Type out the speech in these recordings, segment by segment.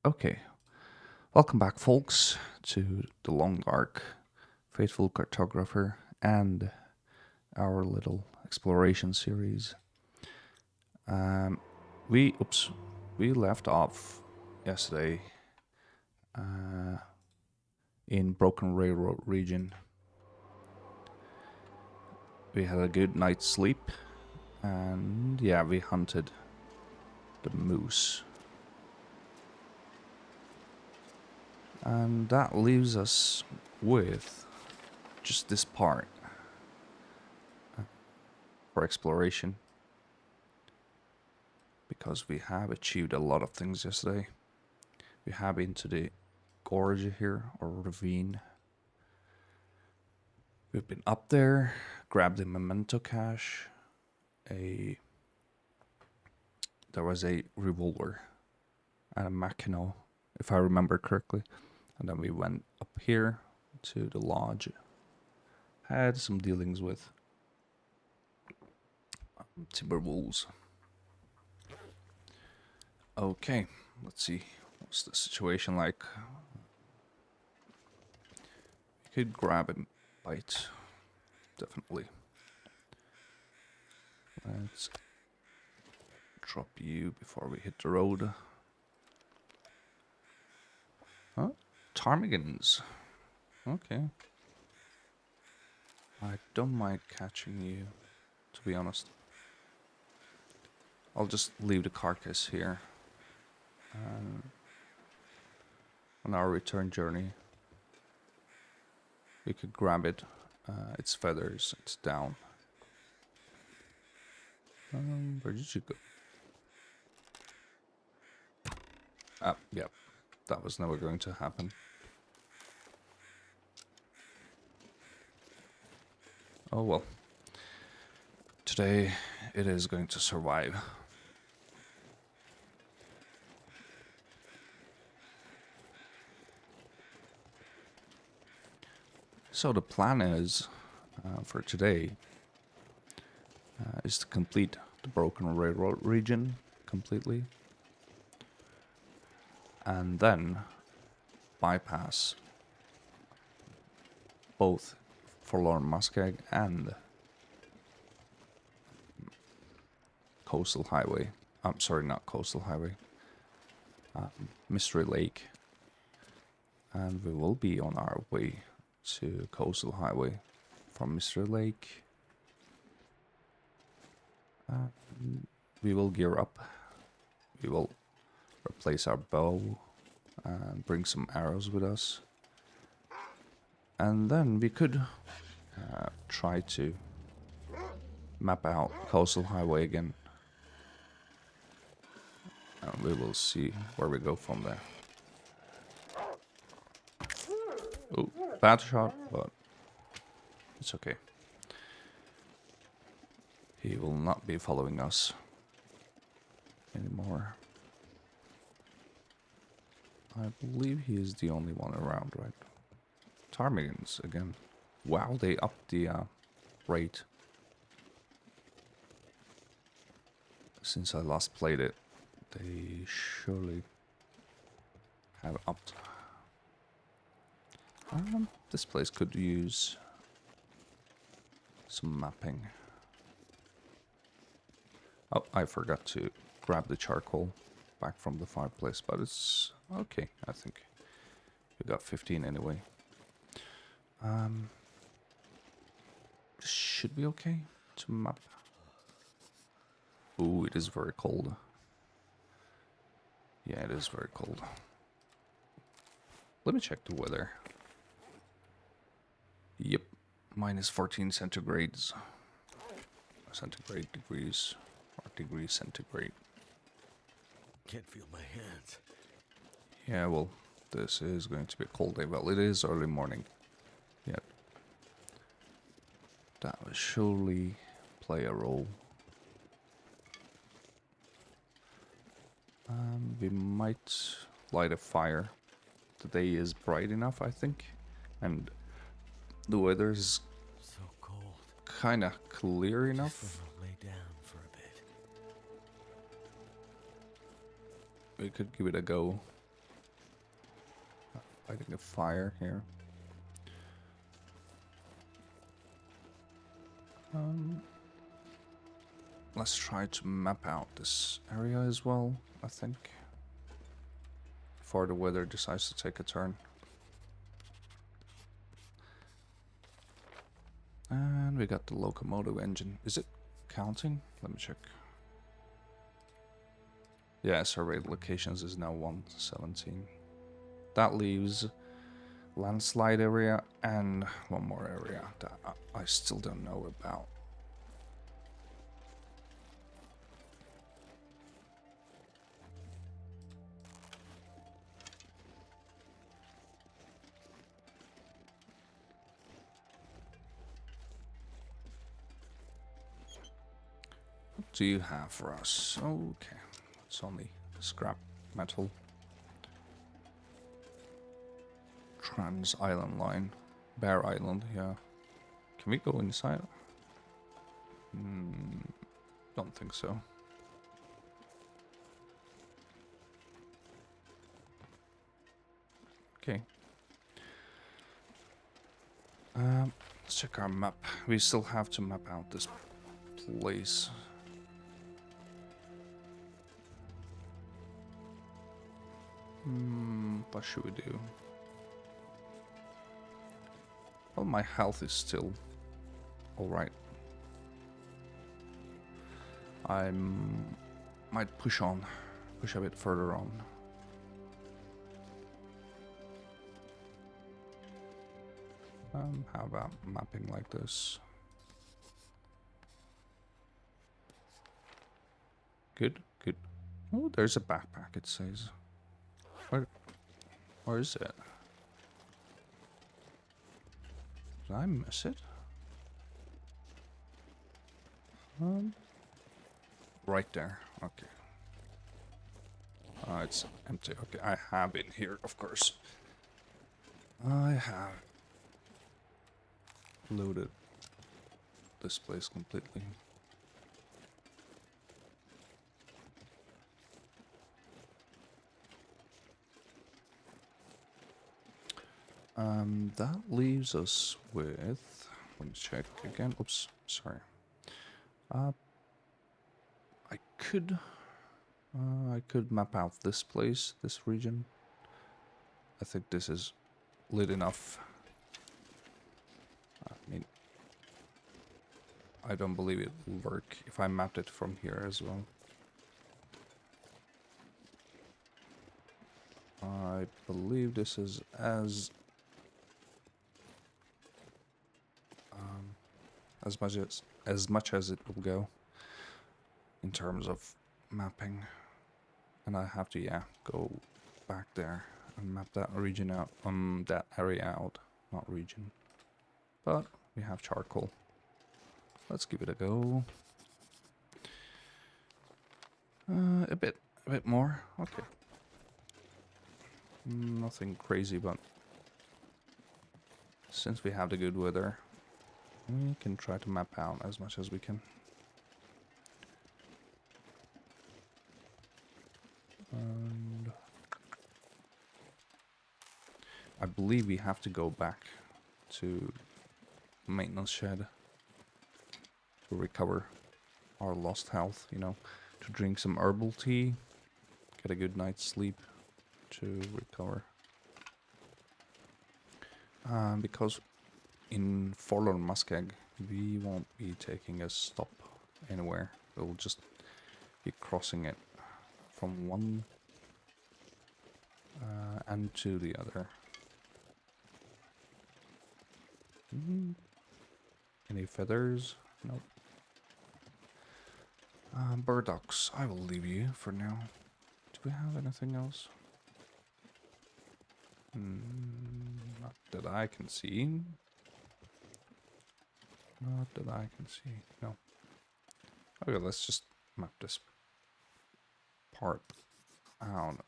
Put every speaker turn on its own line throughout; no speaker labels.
Okay, welcome back, folks, to The Long Arc, Faithful Cartographer, and our little exploration series. Um, we left off yesterday uh, in Broken Railroad region. We had a good night's sleep, and yeah, we hunted the moose. And that leaves us with just this part for exploration because we have achieved a lot of things yesterday. We have been to the gorge here, or ravine. We've been up there, grabbed the memento cache. A There was a revolver and a Mackinaw, if I remember correctly. And then we went up here to the lodge. Had some dealings with timber wolves. Okay, let's see. What's the situation like? We could grab a bite, definitely. Let's drop you before we hit the road. Huh? Ptarmigans. Okay. I don't mind catching you, to be honest. I'll just leave the carcass here. On our return journey, we could grab it. Its feathers, it's down. Where did you go? Ah, yep. That was never going to happen. Oh well. Today, it is going to survive. So the plan is, for today, is to complete the Broken Railroad region completely, and then bypass both Forlorn Muskeg and Coastal Highway. I'm sorry, not Coastal Highway. Mystery Lake. And we will be on our way to Coastal Highway from Mystery Lake. We will gear up. We will replace our bow and bring some arrows with us. And then we could try to map out Coastal Highway again. And we will see where we go from there. Oh, bad shot, but it's okay. He will not be following us anymore. I believe he is the only one around, right? Ptarmigans again. Wow, they upped the rate since I last played it. They surely have upped. This place could use some mapping. Oh, I forgot to grab the charcoal back from the fireplace, but it's okay, I think. We got 15 anyway. This should be okay to map. Ooh, it is very cold. Yeah, it is very cold. Let me check the weather. Yep, minus 14 centigrades. Centigrade degrees, or degrees centigrade.
Can't feel my hands.
Yeah, well, this is going to be a cold day. Well, it is early morning. Yeah. That will surely play a role. We might light a fire. The day is bright enough, I think. And the weather is
So cold.
kind of clear
Just
enough.
wanna lay down for a bit.
We could give it a go. lighting a fire here. Let's try to map out this area as well, I think. Before the weather decides to take a turn. And we got the locomotive engine. Is it counting? Let me check. Yeah, surveyed locations is now 117. That leaves landslide area and one more area that I still don't know about. What do you have for us? Okay, it's only scrap metal. Trans Island line. Bear Island, yeah. Can we go inside? Don't think so. Okay. Let's check our map. We still have to map out this place. What should we do? Well, my health is still alright. I might push a bit further on. How about mapping like this? Good, good. Oh, there's a backpack, it says. Where is it? Did I miss it? Right there. Okay. It's empty. Okay, I have been here, of course. I have looted this place completely. That leaves us with... Let me check again. Oops, sorry. I could map out this place, this region. I think this is lit enough. I mean, I don't believe it will work if I mapped it from here as well. I believe this is as much as it will go in terms of mapping, and I have to go back there and map that region out, that area out, not region. But we have charcoal. Let's give it a go. A bit more. Okay. Nothing crazy, but since we have the good weather, we can try to map out as much as we can. And I believe we have to go back to maintenance shed to recover our lost health, you know, to drink some herbal tea, get a good night's sleep to recover. Because in Forlorn Muskeg, we won't be taking a stop anywhere. We'll just be crossing it from one end to the other. Any feathers? Nope. Burdocks, I will leave you for now. Do we have anything else? Not that I can see. Not that I can see. No. Okay, let's just map this part out.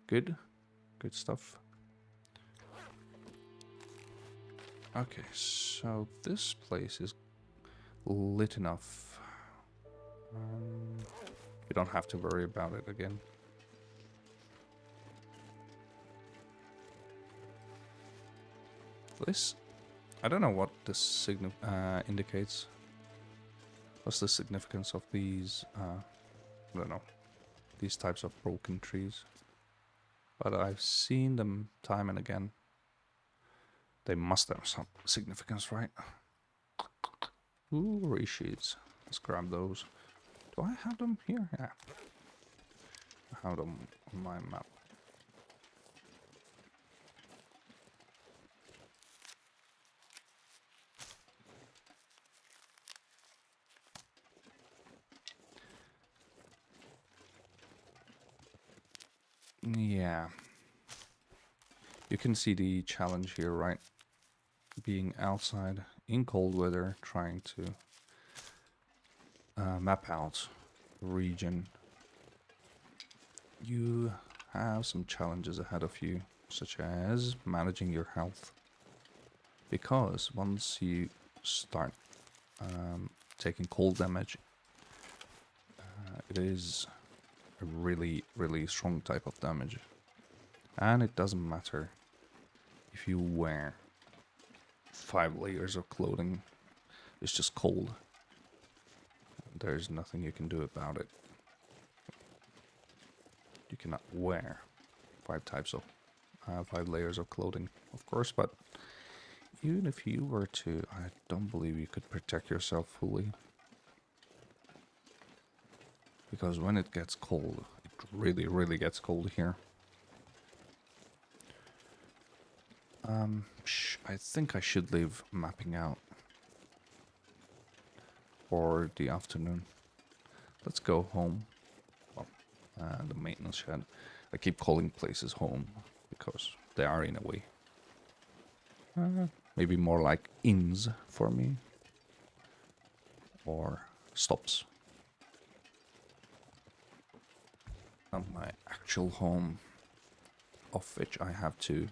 Good. Good stuff. Okay, so this place is lit enough. We don't have to worry about it again. This, I don't know what this indicates. What's the significance of these, I don't know, these types of broken trees. But I've seen them time and again. They must have some significance, right? Ooh, rishis. Let's grab those. Do I have them here? Yeah. I have them on my map. Yeah. You can see the challenge here, right? Being outside in cold weather, trying to map out region. You have some challenges ahead of you, such as managing your health. Because once you start taking cold damage, it is a really, really strong type of damage. And it doesn't matter if you wear 5 layers of clothing, it's just cold. There's nothing you can do about it. You cannot wear 5 layers of clothing, of course, but even if you were to, I don't believe you could protect yourself fully. Because when it gets cold, it really, really gets cold here. I think I should leave mapping out for the afternoon. Let's go home. Well, the maintenance shed. I keep calling places home because they are in a way. Maybe more like inns for me. Or stops. Not my actual home, of which I have two.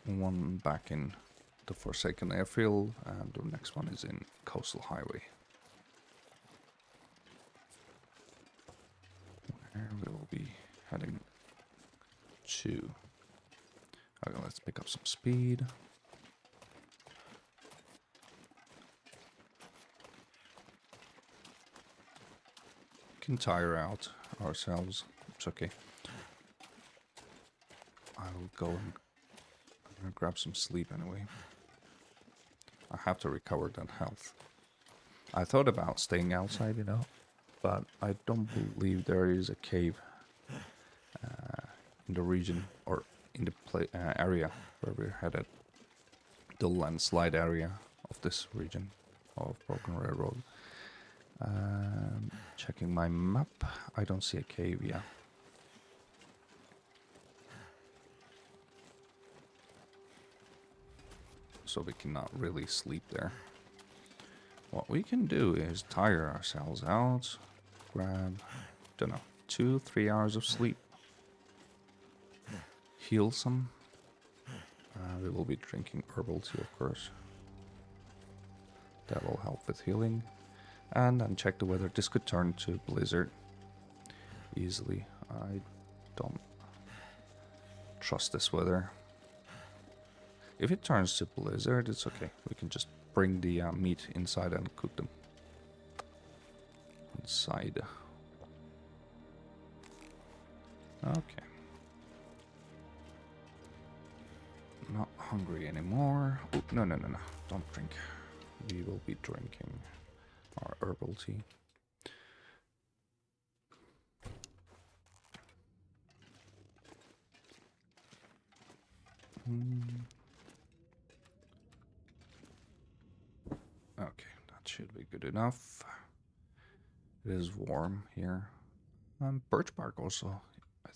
One back in the Forsaken Airfield, and the next one is in Coastal Highway. Where we will be heading to. Okay, let's pick up some speed. We can tire out ourselves. It's okay. I will go and grab some sleep anyway. I have to recover that health. I thought about staying outside, you know, but I don't believe there is a cave in the region or in the area where we're headed. The landslide area of this region of Broken Railroad. Checking my map, I don't see a cave yet. So we cannot really sleep there. What we can do is tire ourselves out, grab, don't know, 2-3 hours of sleep, heal some. We will be drinking herbal tea, of course. That will help with healing. And then check the weather. This could turn to blizzard easily. I don't trust this weather. If it turns to blizzard, it's okay. We can just bring the meat inside and cook them. Inside. Okay. Not hungry anymore. Oh, no. Don't drink. We will be drinking our herbal tea. Okay, that should be good enough. It is warm here. Birch bark also. I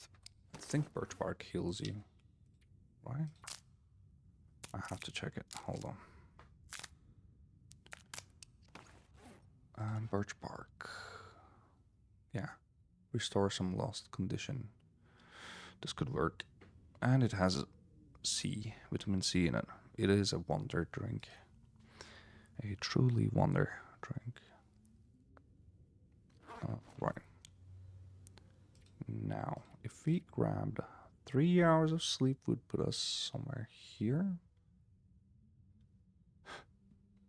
think birch bark heals you, right? I have to check it. Hold on. Birch bark. Yeah. Restore some lost condition. This could work. And it has vitamin C in it. It is a wonder drink. A truly wonder drink. Right. Now, if we grabbed 3 hours of sleep would put us somewhere here.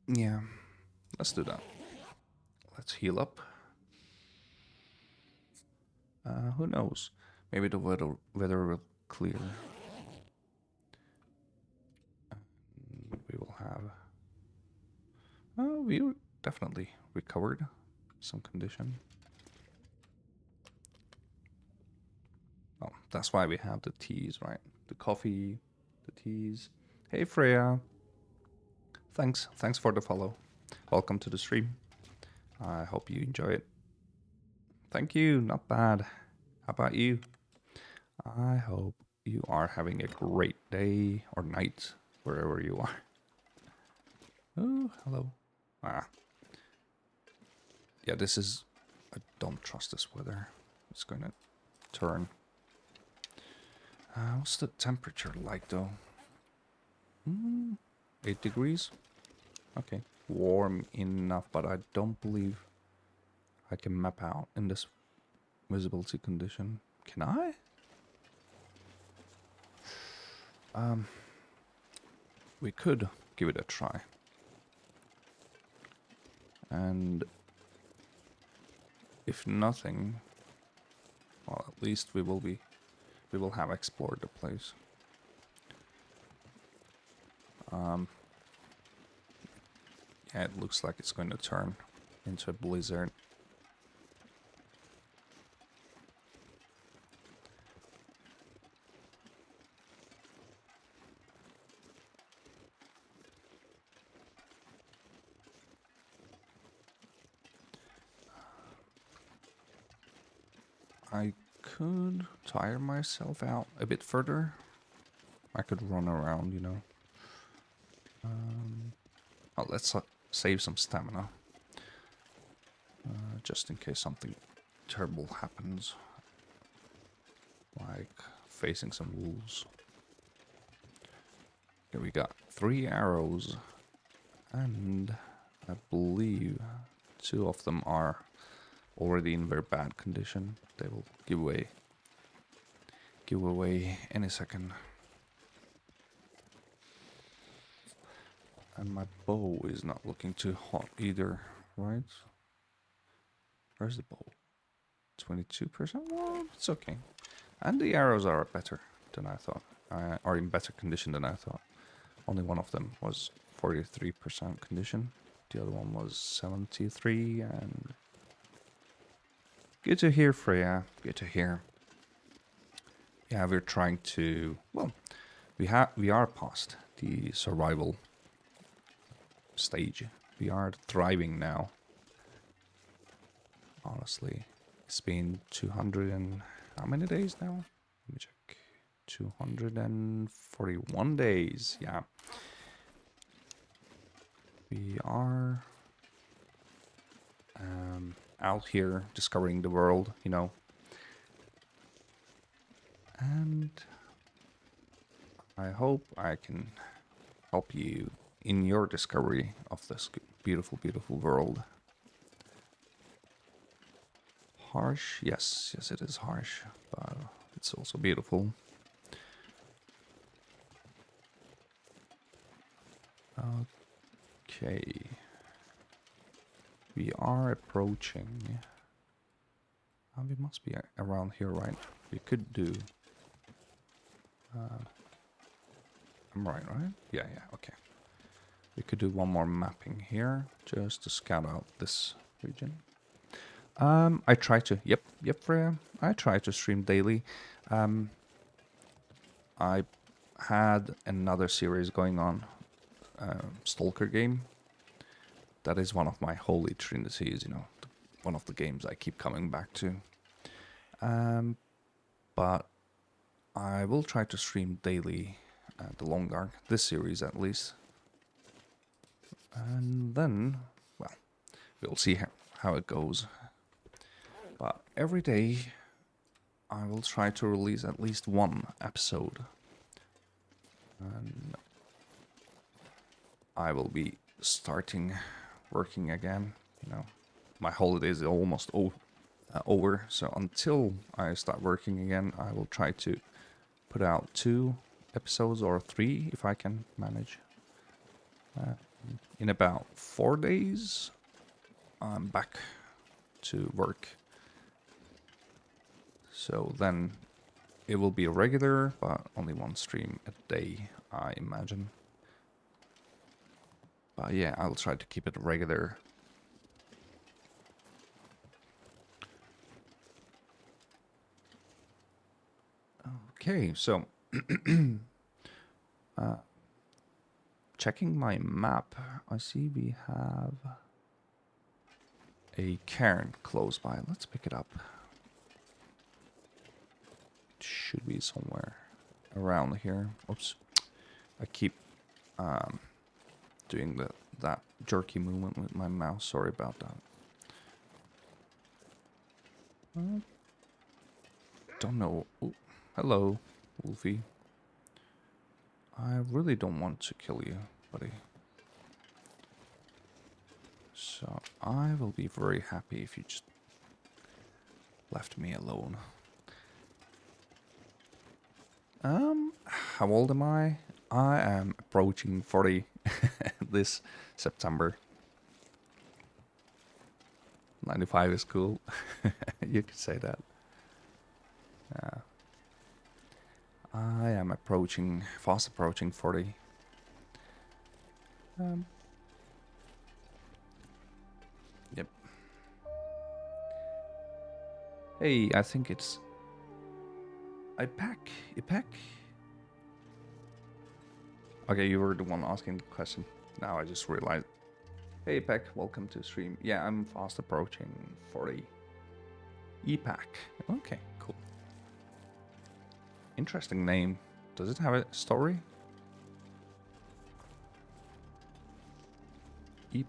Yeah, let's do that. Let's heal up. Who knows? Maybe the weather will clear. And we will have. We definitely recovered some condition. Oh, that's why we have the teas, right? The coffee, the teas. Hey Freya. Thanks for the follow. Welcome to the stream. I hope you enjoy it. Thank you, not bad. How about you? I hope you are having a great day or night, wherever you are. Oh, hello. Ah. Yeah, this is... I don't trust this weather. It's going to turn. What's the temperature like, though? 8 degrees? Okay. Warm enough, but I don't believe I can map out in this visibility condition. Can I? We could give it a try. And if nothing, well, at least we will have explored the place. Yeah, it looks like it's going to turn into a blizzard. I could tire myself out a bit further. I could run around, you know. Oh, let's save some stamina. Just in case something terrible happens. Like facing some wolves. Here we got 3 arrows. And I believe 2 of them are already in very bad condition. They will give away any second. And my bow is not looking too hot either, right? Where's the bow? 22%? Well, it's okay. And the arrows are better than I thought. Are in better condition than I thought. Only one of them was 43% condition. The other one was 73, and good to hear, Freya. Good to hear. Yeah, we're trying to... Well, we are past the survival stage. We are thriving now. Honestly, it's been 200 and... How many days now? Let me check. 241 days, yeah. We are out here discovering the world, you know. And I hope I can help you in your discovery of this beautiful, beautiful world. Harsh? Yes, it is harsh, but it's also beautiful. Okay. We are approaching. We must be around here, right? We could do... I'm right? Yeah, okay. We could do one more mapping here, just to scout out this region. I try to... Yep, Freya. I try to stream daily. I had another series going on, Stalker game. That is one of my holy trinities, you know, one of the games I keep coming back to. But I will try to stream daily the Long Dark, this series at least. And then, well, we'll see how it goes. But every day I will try to release at least one episode. And I will be starting working again, you know. My holidays are almost over. So until I start working again, I will try to put out 2 episodes or 3 if I can manage. In about 4 days, I'm back to work. So then it will be regular, but only 1 stream a day, I imagine. But yeah, I'll try to keep it regular. Okay, so checking my map, I see we have a cairn close by. Let's pick it up. It should be somewhere around here. Oops, I keep doing that jerky movement with my mouse. Sorry about that. Don't know. Ooh, hello, Wolfie. I really don't want to kill you, buddy. So I will be very happy if you just left me alone. How old am I? I am approaching 40 this September. 95 is cool. You could say that. I am fast approaching 40. Yep. Hey, I think it's IPAC. Okay, you were the one asking the question. Now I just realized. Hey, IPAC, welcome to stream. Yeah, I'm fast approaching 40. EPAC. Okay, cool. Interesting name. Does it have a story? EPAC.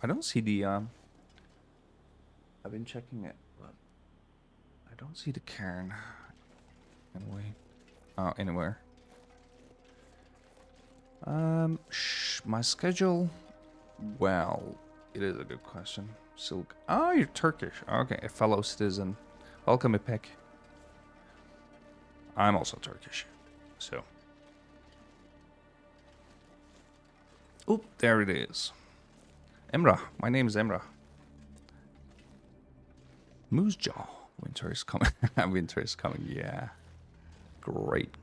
I don't see the I've been checking it, but I don't see the cairn. Anyway. Anywhere. My schedule. Well, it is a good question. Silk. Oh, you're Turkish. Okay, a fellow citizen. Welcome, Ipek. I'm also Turkish. So. Oop, there it is. Emrah. My name is Emrah. Moose Jaw. Winter is coming. Winter is coming, yeah. Great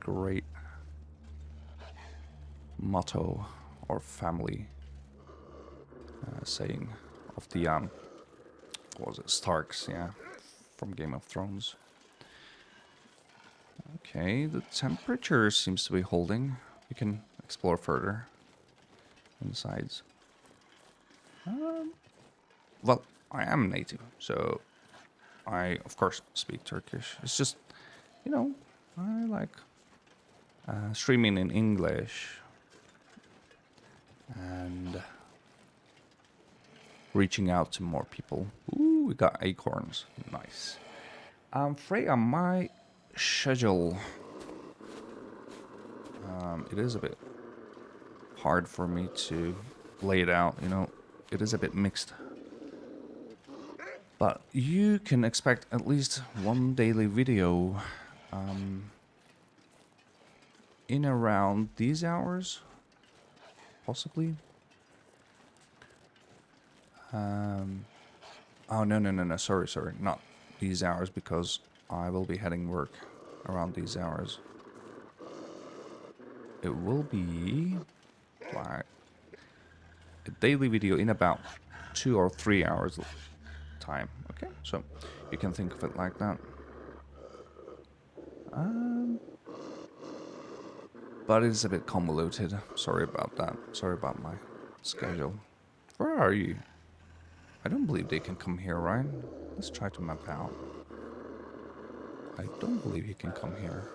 motto or family saying of the what was it, Starks, yeah, from Game of Thrones. Okay, the temperature seems to be holding. We can explore further insides. Well, I am native, so I of course speak Turkish. It's just, you know, I like streaming in English and reaching out to more people. Ooh, we got acorns. Nice. Freya, my schedule. It is a bit hard for me to lay it out, you know. It is a bit mixed. But you can expect at least 1 daily video in around these hours, possibly. Oh, no, sorry, not these hours, because I will be heading work around these hours. It will be like a daily video in about 2 or 3 hours time. Okay, so you can think of it like that. But it's a bit convoluted. Sorry about that. Sorry about my schedule. Where are you? I don't believe they can come here, right? Let's try to map out. I don't believe he can come here.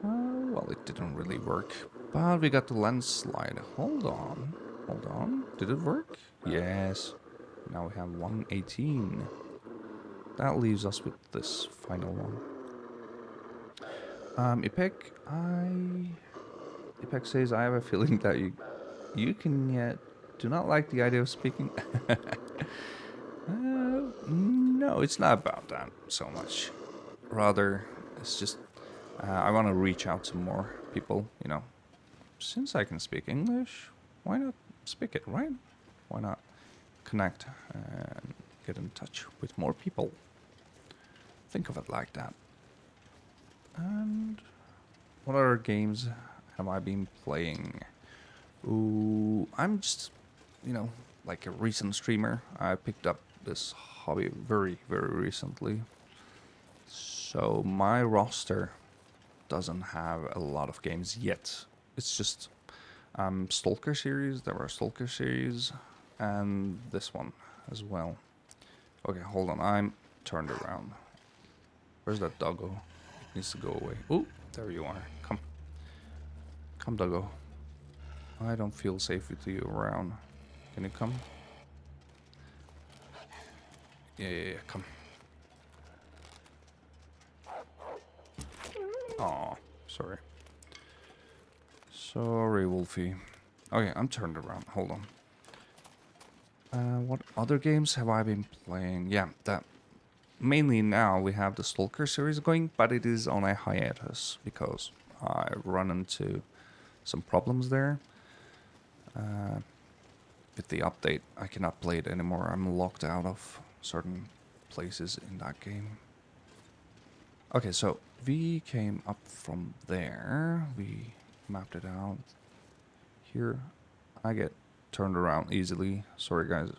Well, it didn't really work. But we got the landslide. Hold on. Did it work? Yes. Now we have 118. That leaves us with this final one. Ipek says, I have a feeling that you can get do not like the idea of speaking. No, it's not about that so much. Rather, it's just I want to reach out to more people. Since I can speak English, why not speak it, right? Why not connect and get in touch with more people? Think of it like that. And what other games have I been playing? Ooh, I'm just, like a recent streamer. I picked up this hobby very, very recently. So my roster doesn't have a lot of games yet. It's just Stalker series. There were Stalker series, and this one as well. Okay, hold on. I'm turned around. Where's that doggo? It needs to go away. Oh, there you are. Come, doggo. I don't feel safe with you around. Can you come? Yeah, come. Aw, sorry. Sorry, Wolfie. Okay, I'm turned around. Hold on. What other games have I been playing? Yeah, that mainly now we have the Stalker series going, but it is on a hiatus because I run into some problems there. With the update, I cannot play it anymore. I'm locked out of certain places in that game. Okay, so we came up from there. We mapped it out. Here, I get turned around easily. Sorry, guys.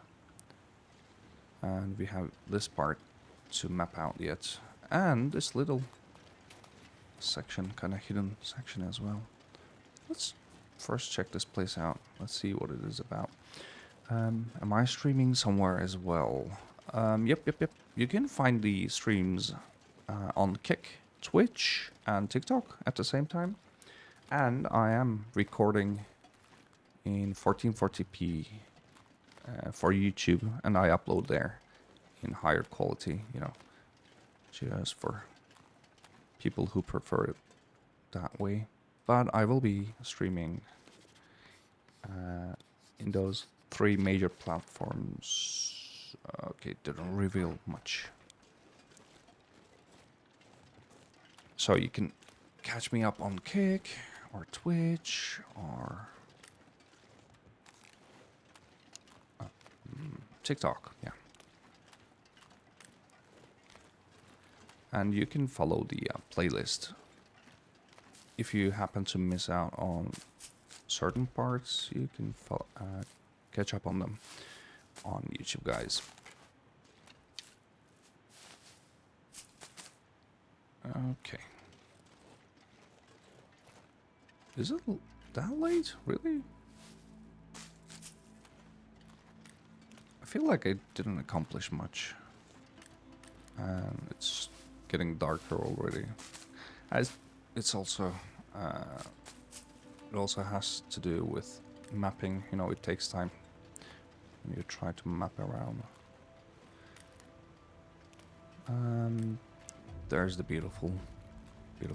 And we have this part to map out yet. And this little section, kind of hidden section as well. Let's first check this place out. Let's see what it is about. Am I streaming somewhere as well? Yep. You can find the streams on Kick, Twitch, and TikTok at the same time. And I am recording in 1440p for YouTube, and I upload there in higher quality, just for people who prefer it that way. But I will be streaming in those 3 major platforms. Okay, didn't reveal much. So you can catch me up on Kick or Twitch or TikTok, yeah. And you can follow the playlist. If you happen to miss out on certain parts, you can catch up on them on YouTube, guys. Okay. Is it that late? Really? I feel like I didn't accomplish much. And it's getting darker already. It's also... it also has to do with mapping. It takes time when you try to map around. There's the beautiful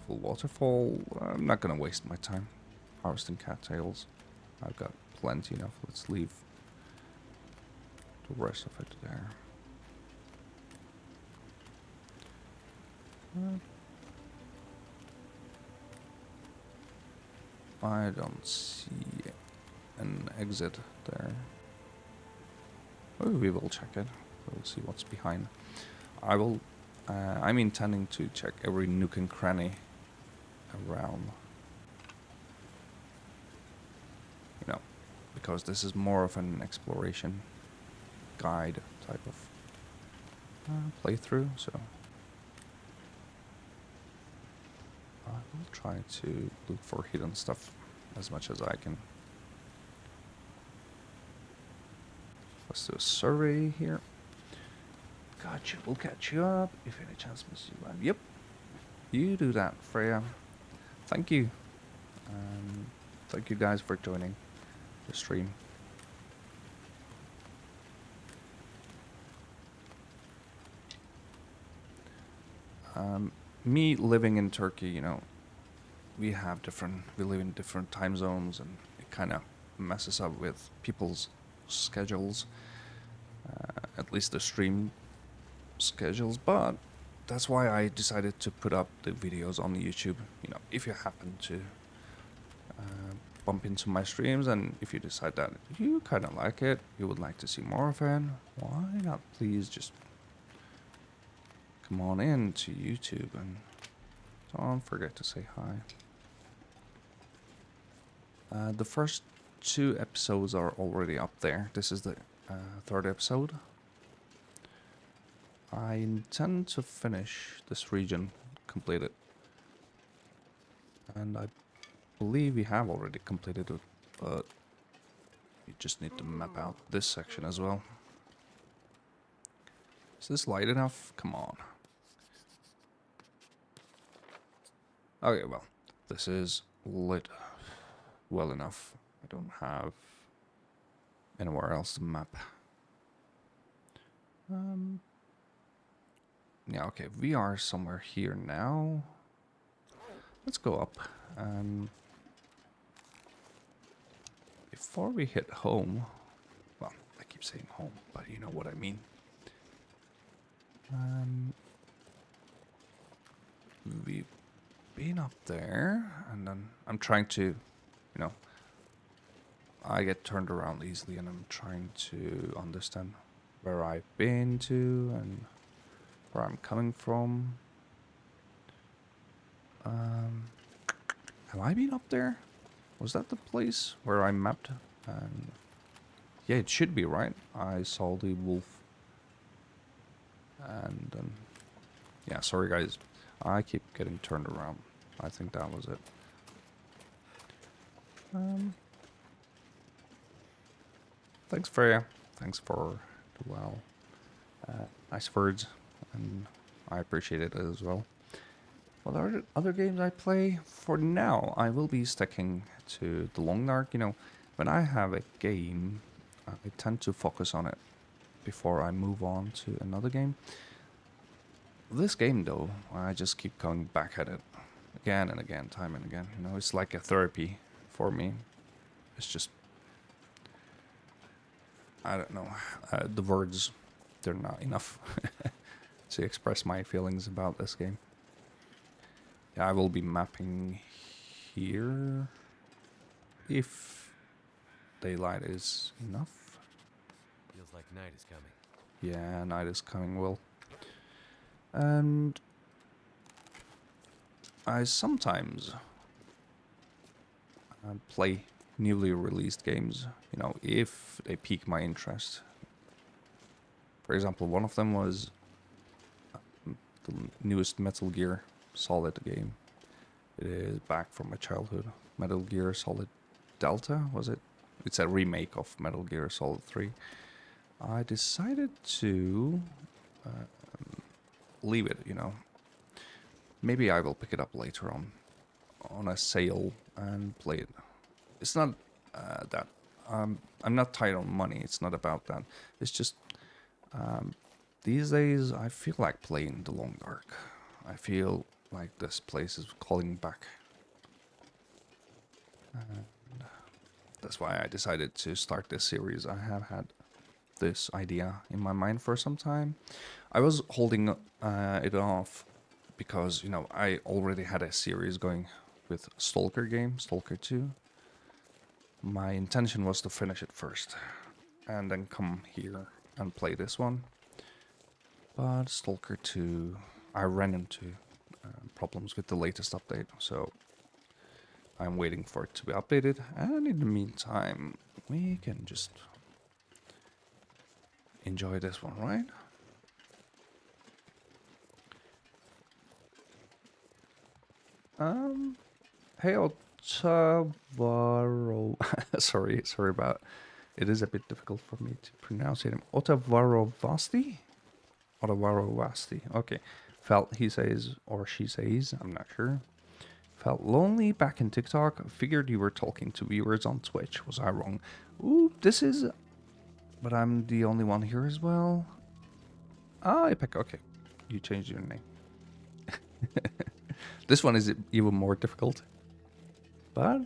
waterfall. I'm not gonna waste my time harvesting cattails. I've got plenty enough. Let's leave the rest of it there. I don't see an exit there. Oh, we will check it. We'll see what's behind. I'm intending to check every nook and cranny around. Because this is more of an exploration guide type of playthrough, so I will try to look for hidden stuff as much as I can. Let's do a survey here. Gotcha, we'll catch you up if any chance miss you land. Yep, you do that, Freya. Thank you. Thank you guys for joining the stream. Me living in Turkey, we live in different time zones, and it kind of messes up with people's schedules, at least the stream schedules, but that's why I decided to put up the videos on YouTube. You know, if you happen to bump into my streams, and if you decide that you kind of like it, you would like to see more of it, why not please just come on in to YouTube and don't forget to say hi. The first 2 episodes are already up there. This is the 3rd episode. I intend to finish this region, complete it. And I believe we have already completed it, but you just need to map out this section as well. Is this light enough? Come on. Okay, well, this is lit well enough. I don't have anywhere else to map. Yeah, okay, we are somewhere here now. Let's go up. Before we hit home, well, I keep saying home, but you know what I mean. We've been up there, and then I'm trying to, you know, I get turned around easily, and I'm trying to understand where I've been to and where I'm coming from. Have I been up there? Was that the place where I mapped? Yeah, it should be, right? I saw the wolf. And yeah, sorry guys. I keep getting turned around. I think that was it. Thanks, Freya. Thanks for the nice words, and I appreciate it as well. What are other games I play? For now, I will be sticking to the Long Dark. You know, when I have a game, I tend to focus on it before I move on to another game. This game, though, I just keep coming back at it again and again, time and again. You know, it's like a therapy for me. It's just, I don't know, the words, they're not enough to express my feelings about this game. Yeah, I will be mapping here if daylight is enough.
Feels like night is coming.
Yeah, night is coming, Will. And I sometimes play newly released games, you know, if they pique my interest. For example, one of them was the newest Metal Gear Solid game. It is back from my childhood. Metal Gear Solid Delta, was it? It's a remake of Metal Gear Solid 3. I decided to leave it, you know. Maybe I will pick it up later on a sale and play it. It's not that I'm not tight on money. It's not about that. It's just these days I feel like playing the Long Dark. I feel like this place is calling back. And that's why I decided to start this series. I have had this idea in my mind for some time. I was holding it off because, you know, I already had a series going with Stalker game, Stalker 2. My intention was to finish it first and then come here and play this one. But Stalker 2, I ran into problems with the latest update, so I'm waiting for it to be updated, and in the meantime, we can just enjoy this one, right? Hey, Otavaro. sorry about. It is a bit difficult for me to pronounce it. Otavarovasti? Otavarovasti. Okay. Felt, he says, or she says, I'm not sure. Felt lonely back in TikTok. Figured you were talking to viewers on Twitch. Was I wrong? Ooh, this is... But I'm the only one here as well. Ah, Epic. Okay. You changed your name. This one is even more difficult. But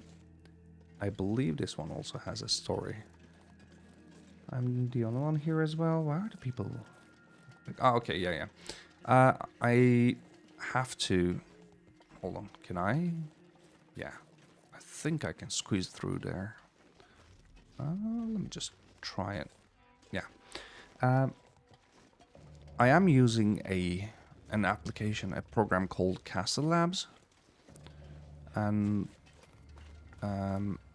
I believe this one also has a story. I'm the only one here as well. Why are the people... Oh, okay, yeah. I have to... Hold on, can I? Yeah, I think I can squeeze through there. Let me just try it. Yeah. I am using an application, a program called Castle Labs. And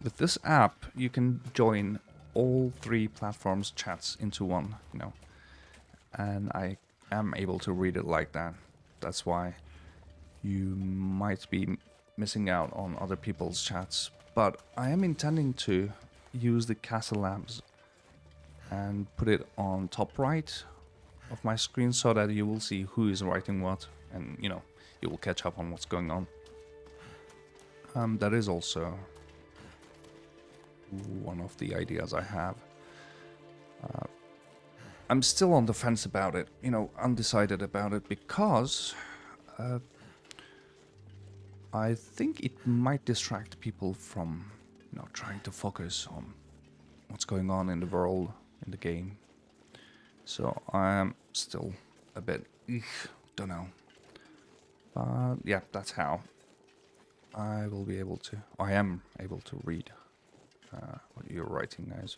with this app, you can join all 3 platforms' chats into one, And I am able to read it like that. That's why you might be missing out on other people's chats. But I am intending to use the Castle Labs and put it on top right of my screen so that you will see who is writing what, and you will catch up on what's going on. That is also one of the ideas I have. I'm still on the fence about it, undecided about it, because I think it might distract people from, trying to focus on what's going on in the world, in the game. So I am still a bit, don't know. But yeah, that's how I will be able to, I am able to read what you're writing, guys.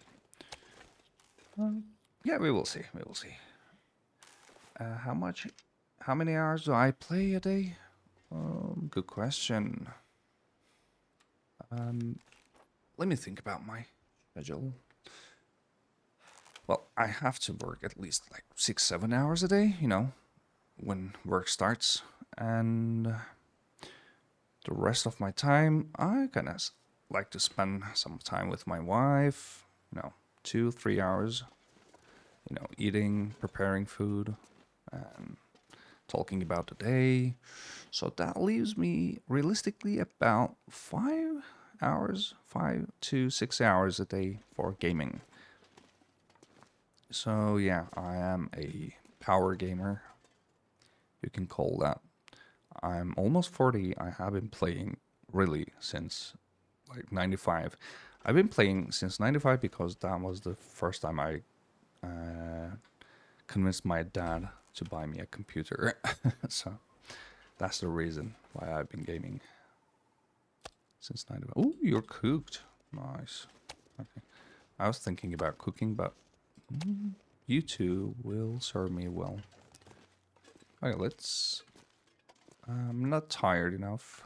Yeah, we will see, how many hours do I play a day? Good question. Let me think about my schedule. Well, I have to work at least like 6-7 hours a day, when work starts. And the rest of my time, I kind of like to spend some time with my wife, 2-3 hours, eating, preparing food, and talking about the day. So that leaves me realistically about 5 hours, 5 to 6 hours a day for gaming. So yeah, I am a power gamer. You can call that. I'm almost 40. I have been playing really since like 95. I've been playing since 95 because that was the first time I convinced my dad to buy me a computer. So that's the reason why I've been gaming since 95. Oh, you're cooked. Nice. Okay. I was thinking about cooking, but you two will serve me well. Okay, let's... I'm not tired enough.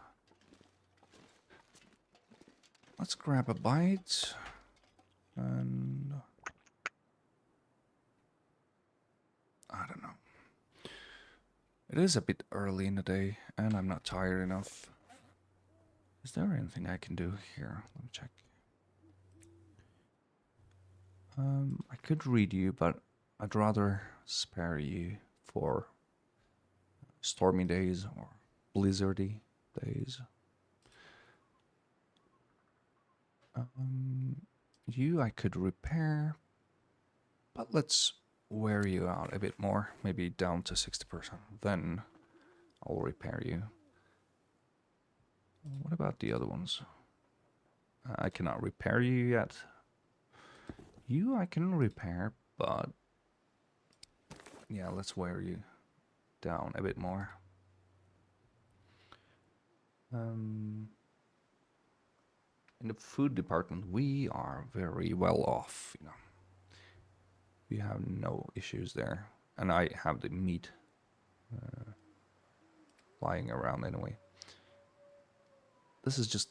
Let's grab a bite. And... I don't know. It is a bit early in the day, and I'm not tired enough. Is there anything I can do here? Let me check. I could read you, but I'd rather spare you for stormy days or blizzardy days. You I could repair, but let's wear you out a bit more, maybe down to 60%. Then I'll repair you. What about the other ones? I cannot repair you yet. You I can repair, but yeah, let's wear you down a bit more. In the food department, we are very well off, We have no issues there. And I have the meat lying around anyway. This is just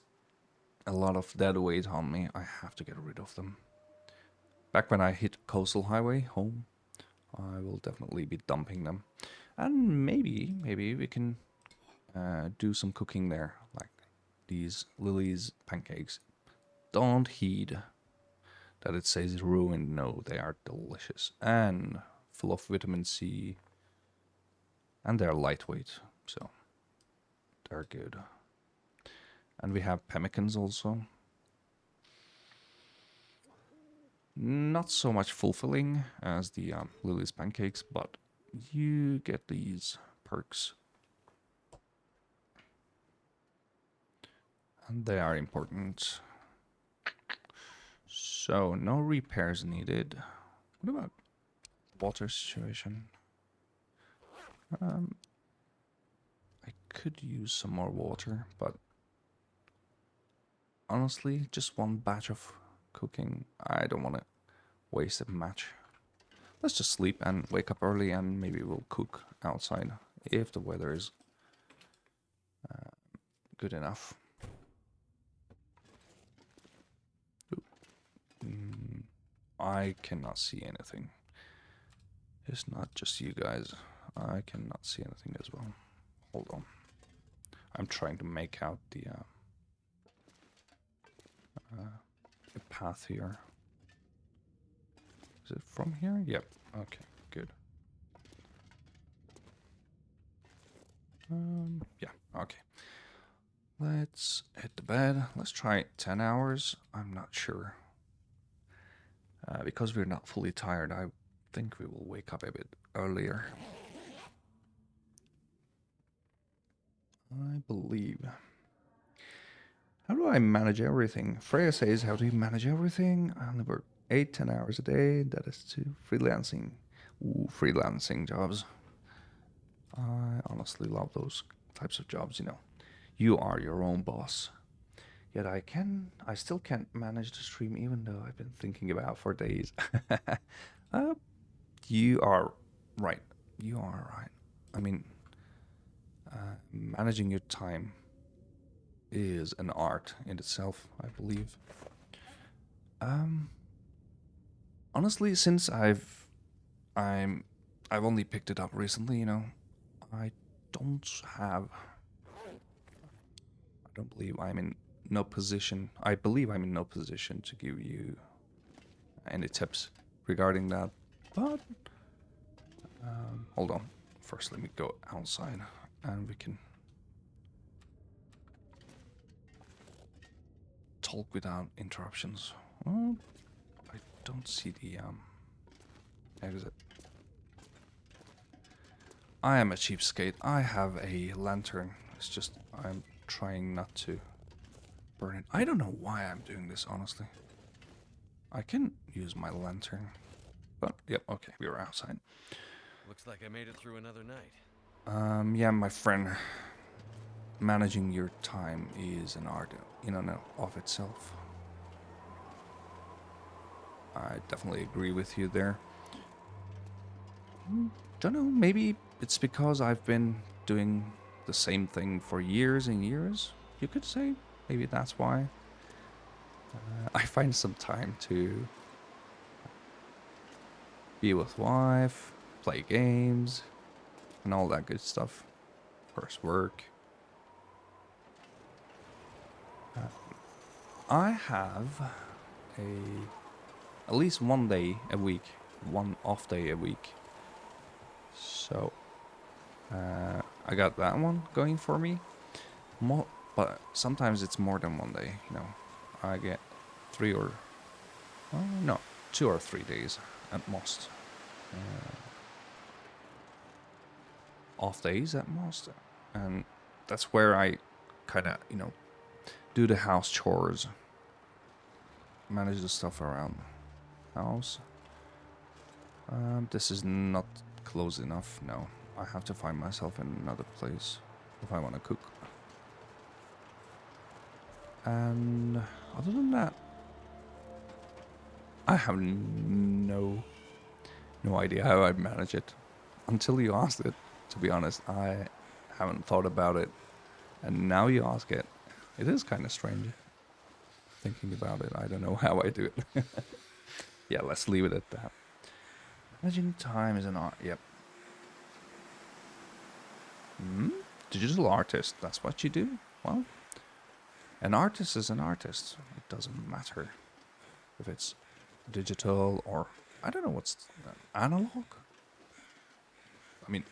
a lot of dead weight on me. I have to get rid of them. Back when I hit Coastal Highway home, I will definitely be dumping them. And maybe we can do some cooking there, like these Lily's pancakes. Don't heed that it says ruined. No, they are delicious and full of vitamin C. And they're lightweight, so they're good. And we have pemmicans also. Not so much fulfilling as the Lily's pancakes, but you get these perks. And they are important. So, no repairs needed. What about water situation? I could use some more water, but honestly, just one batch of cooking, I don't want to waste a match. Let's just sleep and wake up early, and maybe we'll cook outside if the weather is good enough. I cannot see anything. It's not just you guys. I cannot see anything as well. Hold on. I'm trying to make out the path here. Is it from here? Yep. Okay, good. Yeah, okay. Let's hit the bed. Let's try 10 hours. I'm not sure. Because we're not fully tired, I think we will wake up a bit earlier. I believe. How do I manage everything? Freya says, how do you manage everything? I only work 8-10 hours a day. That is to freelancing. Ooh, freelancing jobs. I honestly love those types of jobs, you know. You are your own boss. Yet I still can't manage the stream even though I've been thinking about for days. You are right. You are right. I mean, managing your time is an art in itself, I believe. Honestly, since I've only picked it up recently, you know, I don't have. I don't believe I'm in no position. I believe I'm in no position to give you any tips regarding that. But hold on. First, let me go outside, and we can talk without interruptions. Well, I don't see the exit. I am a cheapskate. I have a lantern. It's just I'm trying not to burn it. I don't know why I'm doing this, honestly. I can use my lantern. But, yep, okay, we were outside.
Looks like I made it through another night.
Yeah, my friend. Managing your time is an art in and of itself. I definitely agree with you there. Don't know, maybe it's because I've been doing the same thing for years and years, you could say. Maybe that's why. I find some time to be with wife, play games, and all that good stuff. Of course, work. I have at least one day a week, one off day a week. So I got that one going for me. But sometimes it's more than one day. You know, I get 2 or 3 days at most. Off days at most, and that's where I kind of do the house chores, manage the stuff around the house. This is not close enough. No, I have to find myself in another place if I want to cook. And other than that, I have no idea how I manage it. Until you asked it, to be honest, I haven't thought about it. And now you ask it, it is kind of strange. Thinking about it, I don't know how I do it. Yeah, let's leave it at that. Managing time is an art. Yep. Digital artist, that's what you do? Well, an artist is an artist. It doesn't matter if it's digital or, I don't know, what's analog? I mean,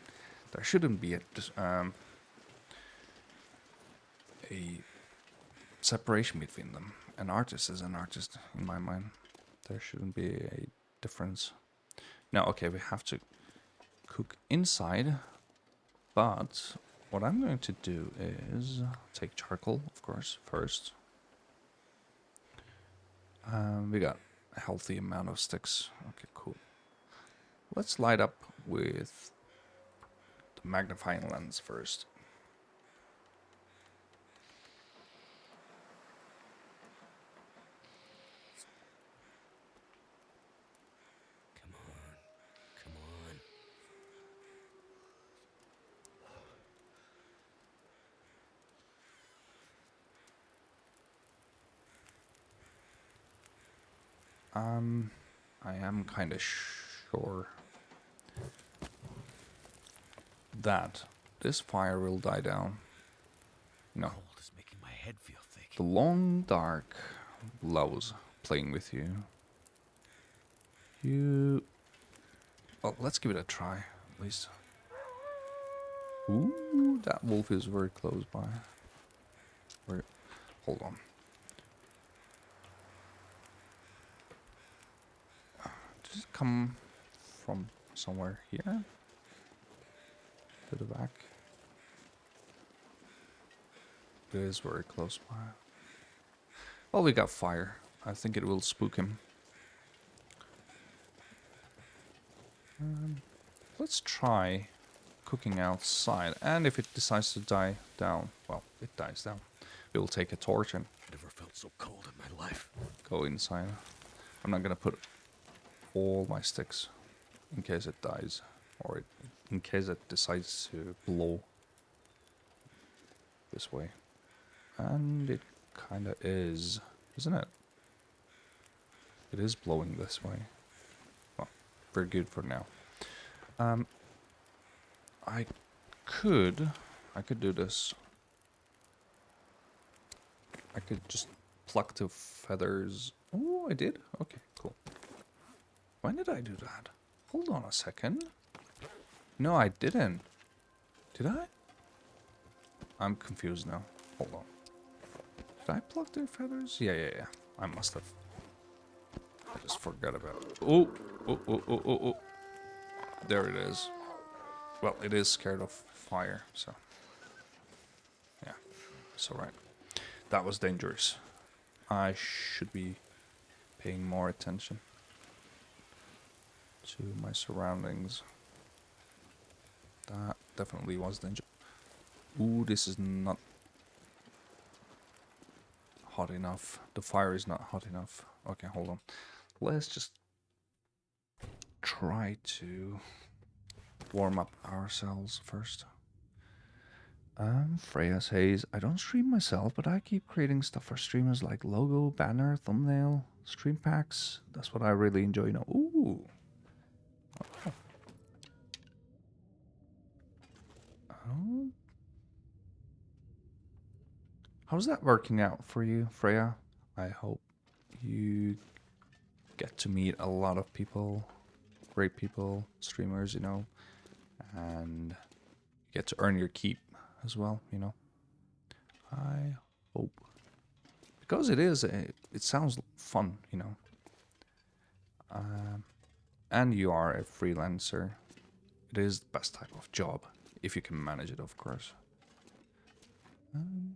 there shouldn't be a separation between them. An artist is an artist, in my mind. There shouldn't be a difference. Now, okay, we have to cook inside, but what I'm going to do is take charcoal, of course, first. We got a healthy amount of sticks. Okay, cool. let's light up with the magnifying lens first.
Come on. Come on.
I am kind of sure that this fire will die down. No,
Cold is making my head feel thick.
the long dark loves playing with you. Well, let's give it a try, at least. Ooh, that wolf is very close by. Hold on. Just come from somewhere here to the back. It is very close by. Well, we got fire. I think it will spook him. Let's try cooking outside. And if it decides to die down, well, it dies down. We'll take a torch and
Never felt so cold in my life.
go inside. I'm not gonna put all my sticks in case it dies, or in case it decides to blow this way. And it kinda is, isn't it? It is blowing this way. Well, very good for now. I could do this. I could just pluck the feathers. Oh, I did? Okay, cool. When did I do that? Hold on a second. No, I didn't. Did I? I'm confused now. Hold on. Did I pluck their feathers? Yeah. I must have. I just forgot about it. Oh. There it is. Well, it is scared of fire, so. Yeah, it's alright. That was dangerous. I should be paying more attention to my surroundings. That definitely was dangerous. Ooh, this is not hot enough. The fire is not hot enough. Okay, hold on. Let's just try to warm up ourselves first. Freya says, I don't stream myself, but I keep creating stuff for streamers like logo, banner, thumbnail, stream packs. That's what I really enjoy now. Ooh. Oh. Oh. How's that working out for you, Freya? I hope you get to meet a lot of people, great people, streamers, you know, and you get to earn your keep as well, you know. I hope. Because it sounds fun, you know. And you are a freelancer. It is the best type of job, if you can manage it, of course. And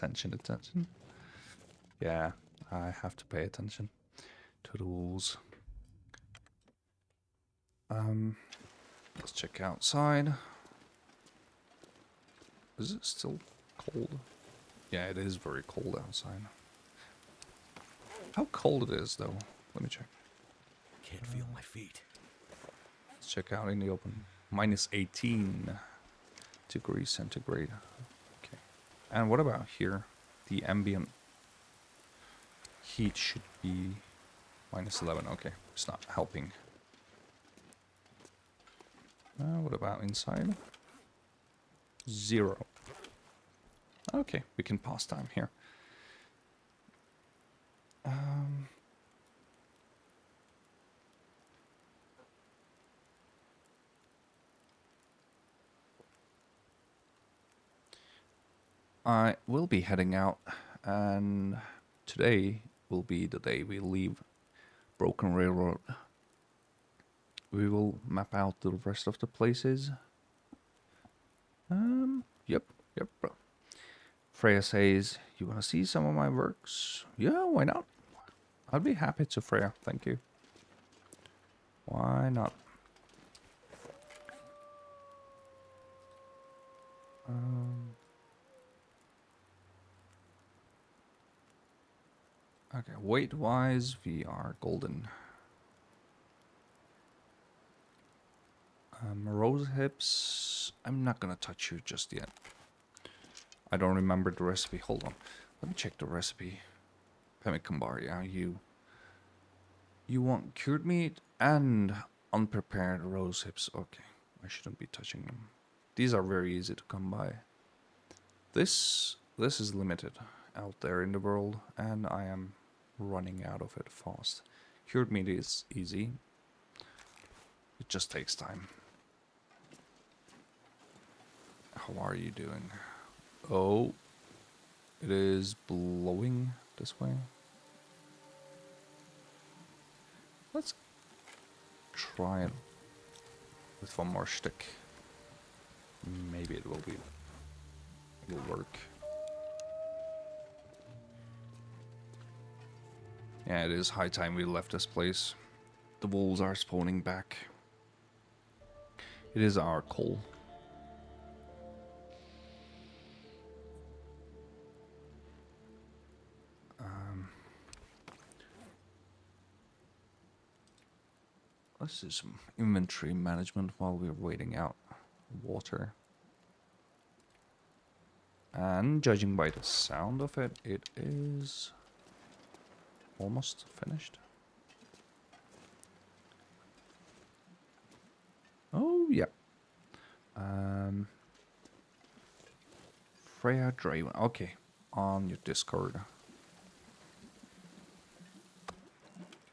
attention. Yeah, I have to pay attention to the rules. Let's check outside. Is it still cold? Yeah, it is very cold outside. How cold it is, though. Let me check.
Can't feel my feet.
Let's check out in the open. Minus 18 degrees centigrade. Okay. And what about here? The ambient heat should be minus 11. Okay, it's not helping. What about inside? 0. Okay, we can pass time here. I will be heading out, and today will be the day we leave Broken Railroad. We will map out the rest of the places. Yep, bro. Freya says, you want to see some of my works? Yeah, why not? I'd be happy to, Freya. Thank you. Why not? Okay, weight-wise, we are golden. Rose hips, I'm not gonna touch you just yet. I don't remember the recipe. Hold on, let me check the recipe. Pemmican bar, yeah, you want cured meat and unprepared rose hips. Okay, I shouldn't be touching them. These are very easy to come by. This is limited out there in the world, and I am running out of it fast. Cured meat is easy. It just takes time. How are you doing? Oh, it is blowing this way. Let's try it with one more stick. Maybe it'll work. Yeah, it is high time we left this place. The wolves are spawning back. It is our call. Let's do some inventory management while we're waiting out water. And judging by the sound of it, it is almost finished. Oh, yeah. Freya Draven. Okay, on your Discord.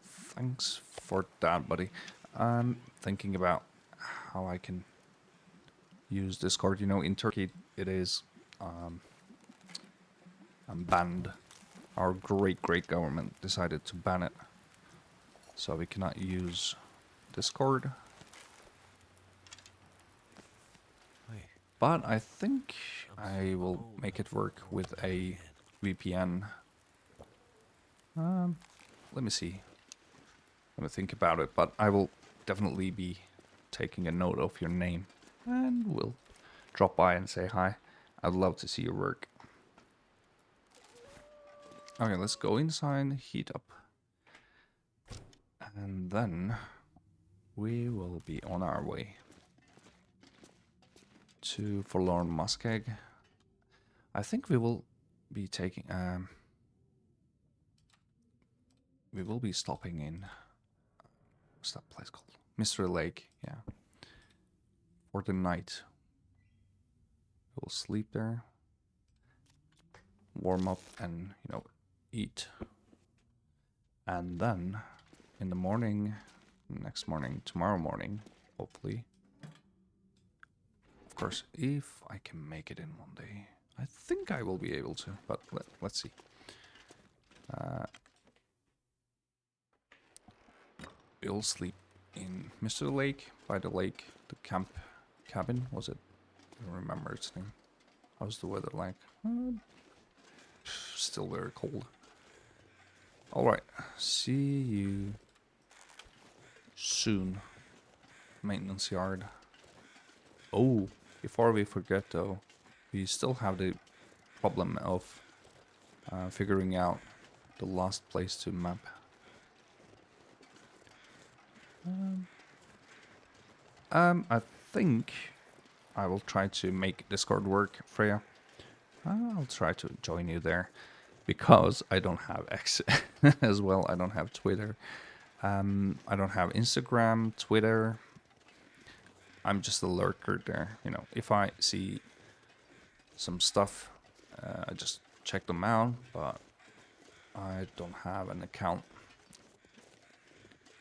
Thanks for that, buddy. I'm thinking about how I can use Discord. You know, in Turkey, it is banned. Our great government decided to ban it. So we cannot use Discord. But I think I will make it work with a VPN. Let me see. Let me think about it, but I will definitely be taking a note of your name. And we'll drop by and say hi. I'd love to see your work. Okay, let's go inside, heat up. And then we will be on our way to Forlorn Muskeg. I think we will be taking we will be stopping in what's that place called? Mystery Lake, yeah. For the night. We'll sleep there. Warm up and, you know, eat. And then in the morning, next morning, tomorrow morning, hopefully. Of course, if I can make it in one day. I think I will be able to, but let's see. We'll sleep in Mr. Lake, by the lake, the camp cabin, was it? I don't remember its name. How's the weather like? Still very cold. Alright, see you soon. Maintenance yard. Oh, before we forget though, we still have the problem of figuring out the last place to map. I think I will try to make Discord work, Freya. I'll try to join you there because I don't have X as well. I don't have Twitter. I don't have Instagram, Twitter. I'm just a lurker there. You know, if I see some stuff, I just check them out, but I don't have an account.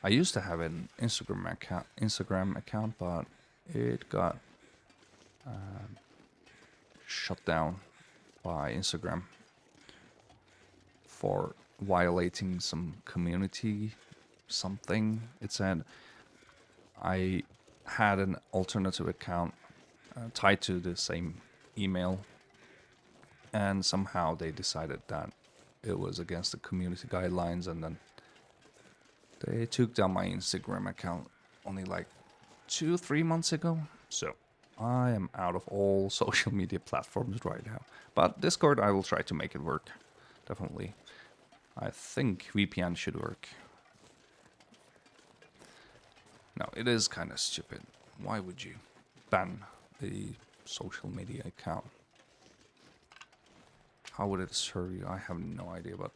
I used to have an Instagram account, but it got shut down by Instagram for violating some community something. It said I had an alternative account tied to the same email, and somehow they decided that it was against the community guidelines, and then they took down my Instagram account. only like 2-3 months ago. So I am out of all social media platforms right now. But Discord, I will try to make it work. Definitely. I think VPN should work. No, it is kind of stupid. Why would you ban the social media account? How would it serve you? I have no idea, but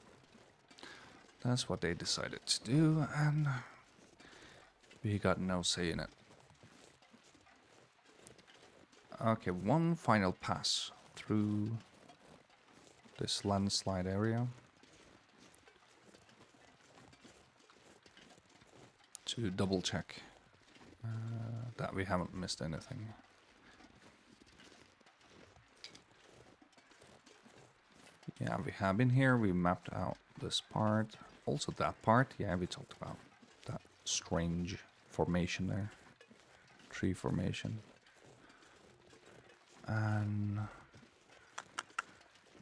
that's what they decided to do, and we got no say in it. Okay, one final pass through this landslide area to double check that we haven't missed anything. Yeah, we have been here, we mapped out this part, also that part. Yeah, we talked about that strange formation there, tree formation. And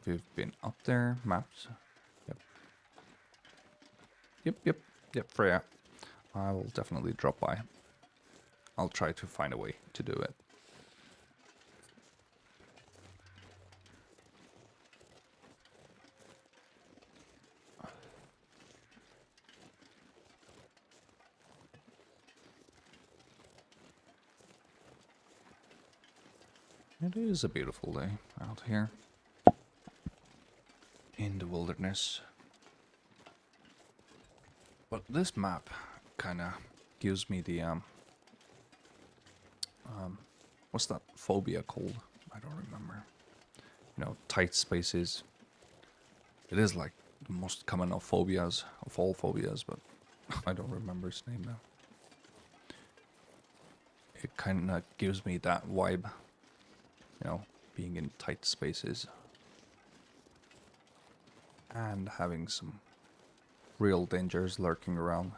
we've been up there, mapped. Yep, Freya. I will definitely drop by. I'll try to find a way to do it. It is a beautiful day out here in the wilderness. But this map kind of gives me the what's that phobia called? I don't remember. You know, tight spaces. It is like the most common of phobias, of all phobias, but I don't remember its name now. It kind of gives me that vibe, you know, being in tight spaces and having some real dangers lurking around.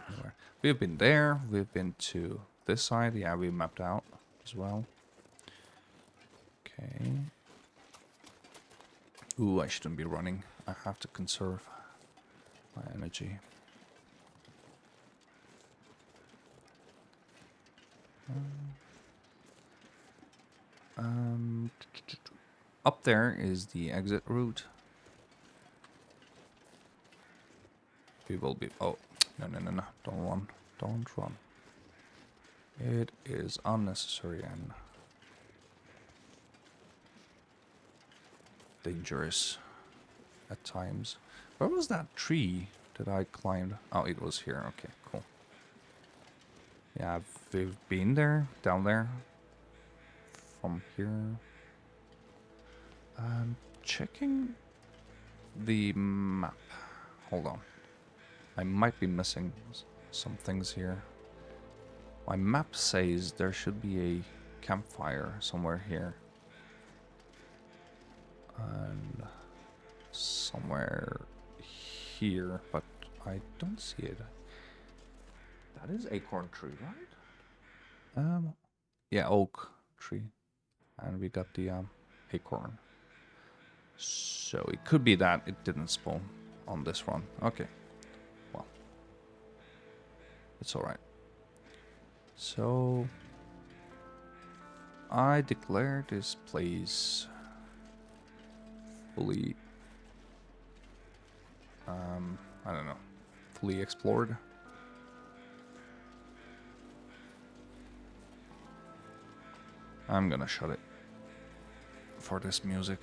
Anywhere. We've been there, we've been to this side, yeah, we mapped out as well. Okay. Ooh, I shouldn't be running. I have to conserve my energy. Up there is the exit route. We will be... Oh, no. Don't run. Don't run. It is unnecessary and dangerous at times. Where was that tree that I climbed? Oh, it was here. Okay, cool. Yeah, we've been there, down there. From here. Checking the map. Hold on. I might be missing some things here. My map says there should be a campfire somewhere here. And somewhere here, but I don't see it. That is acorn tree, right? Yeah, oak tree. And we got the acorn. So it could be that it didn't spawn on this run. Okay. Well. It's alright. So I declare this place fully I don't know, fully explored. I'm gonna shut it for this music.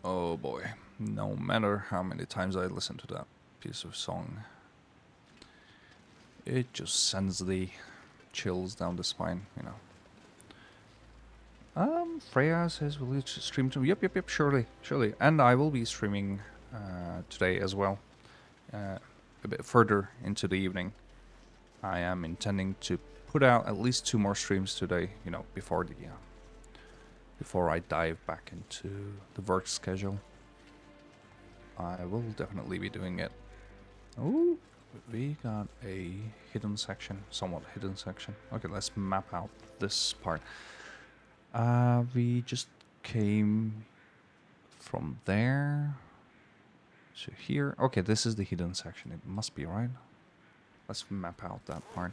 Oh boy, no matter how many times I listen to that piece of song, It just sends the chills down the spine, you know. Freya says, will you stream to? Yep, surely. And I will be streaming today as well. A bit further into the evening. I am intending to put out at least 2 more streams today, you know, before I dive back into the work schedule. I will definitely be doing it. Oh, we got a hidden section, somewhat hidden section. Okay, let's map out this part. We just came from there to here. Okay, this is the hidden section. It must be, right? Let's map out that part.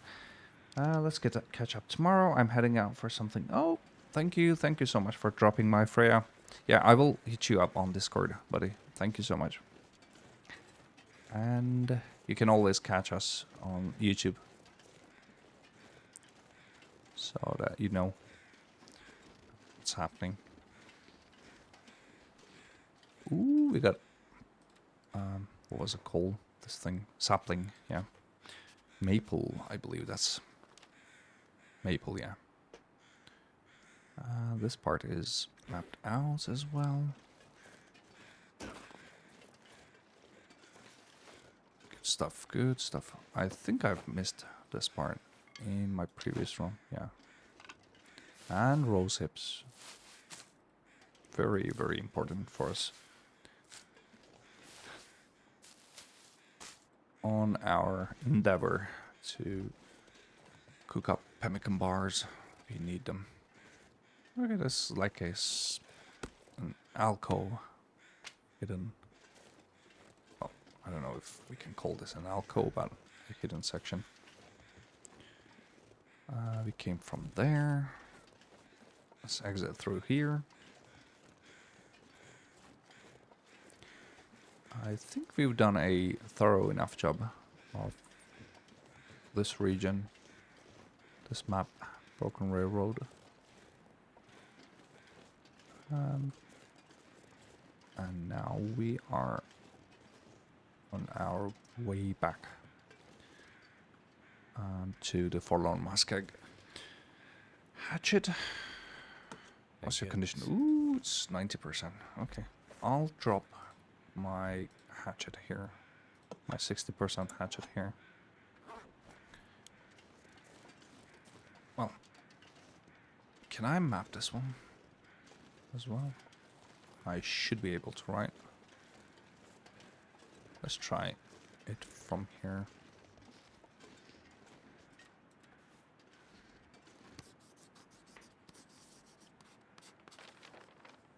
Let's catch up tomorrow. I'm heading out for something. Oh, thank you so much for dropping my Freya. Yeah, I will hit you up on Discord, buddy. Thank you so much. And you can always catch us on YouTube, so that you know what's happening. Ooh, we got what was it called? This thing, sapling, yeah. Maple, I believe that's maple, yeah. This part is mapped out as well. Good stuff. I think I've missed this part in my previous run, yeah. And rose hips. Very, very important for us. On our endeavor to cook up pemmican bars, we need them. Okay, this is like an alcove hidden. Well, I don't know if we can call this an alcove, but a hidden section. We came from there. Let's exit through here. I think we've done a thorough enough job of this region, this map, Broken Railroad. And now we are on our way back to the Forlorn Muskeg. Hatchet. What's your condition? Ooh, it's 90%. Okay. I'll drop my hatchet here. My 60% hatchet here. Well, can I map this one as well? I should be able to, right? Let's try it from here.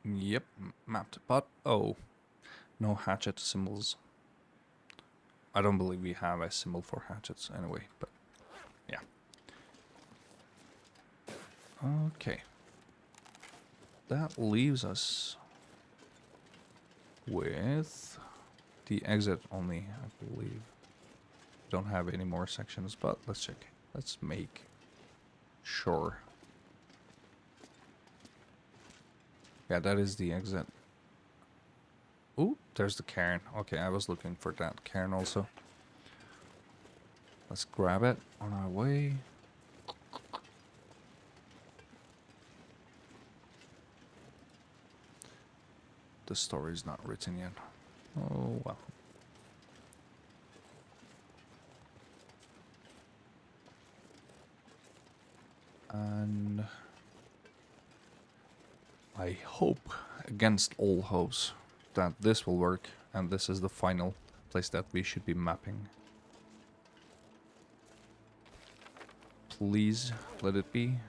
Yep, mapped, but oh, no hatchet symbols. I don't believe we have a symbol for hatchets anyway, but yeah. Okay. That leaves us with the exit only, I believe. Don't have any more sections, but let's check. Let's make sure. Yeah, that is the exit. Ooh, there's the cairn. Okay, I was looking for that cairn also. Let's grab it on our way. The story's not written yet. Oh, well. And I hope, against all hopes, that this will work, and this is the final place that we should be mapping. Please let it be,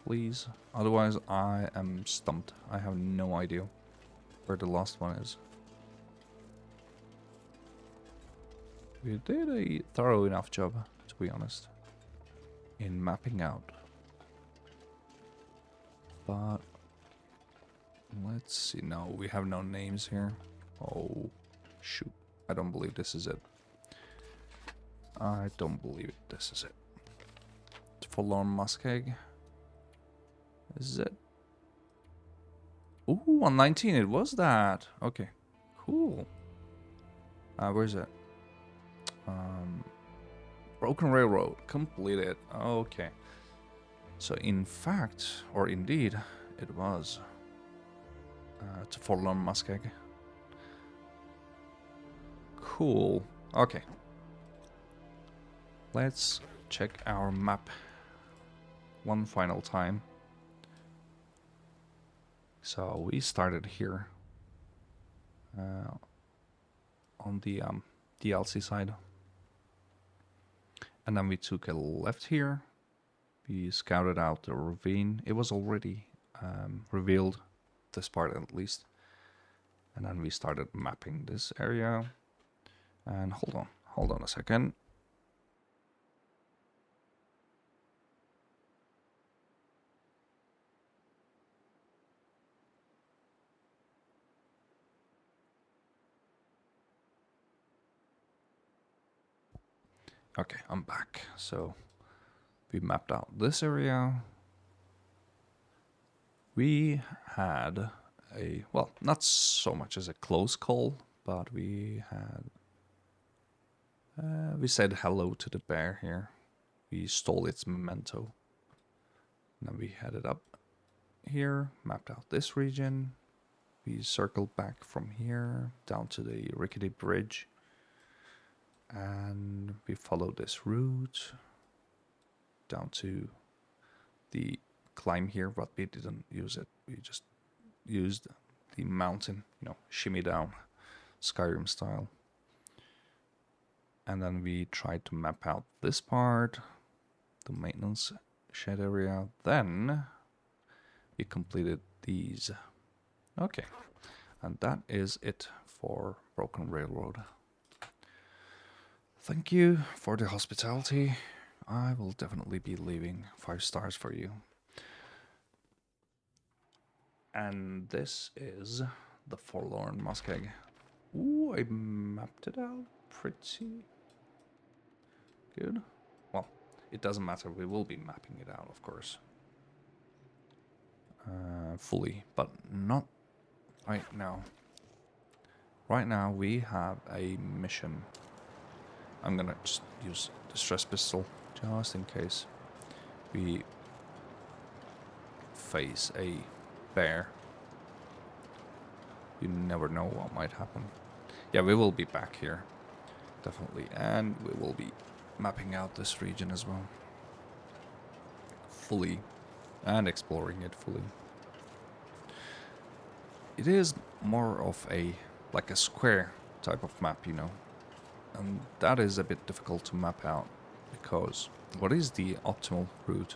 please. Otherwise I am stumped. I have no idea where the last one is. We did a thorough enough job, to be honest, in mapping out. But let's see. No, we have no names here. Oh, shoot. I don't believe this is it. I don't believe this is it. Forlorn Muskeg. Is it? Ooh, 119. It was that. Okay, cool. Where's it? Broken Railroad completed. Okay. So in fact, or indeed, it was. It's a Forlorn Muskeg. Cool. Okay. Let's check our map one final time. So we started here on the DLC side. And then we took a left here. We scouted out the ravine. It was already revealed, this part at least. And then we started mapping this area. And hold on a second. Okay, I'm back. So we mapped out this area. We had a, well, not so much as a close call, but we had, we said hello to the bear here. We stole its memento. And then we headed up here, mapped out this region. We circled back from here down to the rickety bridge. And we followed this route down to the climb here, but we didn't use it. We just used the mountain, you know, shimmy down, Skyrim style. And then we tried to map out this part, the maintenance shed area. Then we completed these. Okay, and that is it for Broken Railroad. Thank you for the hospitality. I will definitely be leaving 5 stars for you. And this is the Forlorn Muskeg. Ooh, I mapped it out pretty good. Well, it doesn't matter. We will be mapping it out, of course. Fully, but not right now. Right now, we have a mission. I'm gonna just use the stress pistol just in case we face a bear. You never know what might happen. Yeah, we will be back here, definitely, and we will be mapping out this region as well, fully, and exploring it fully. It is more of a, like a square type of map, you know. And that is a bit difficult to map out, because what is the optimal route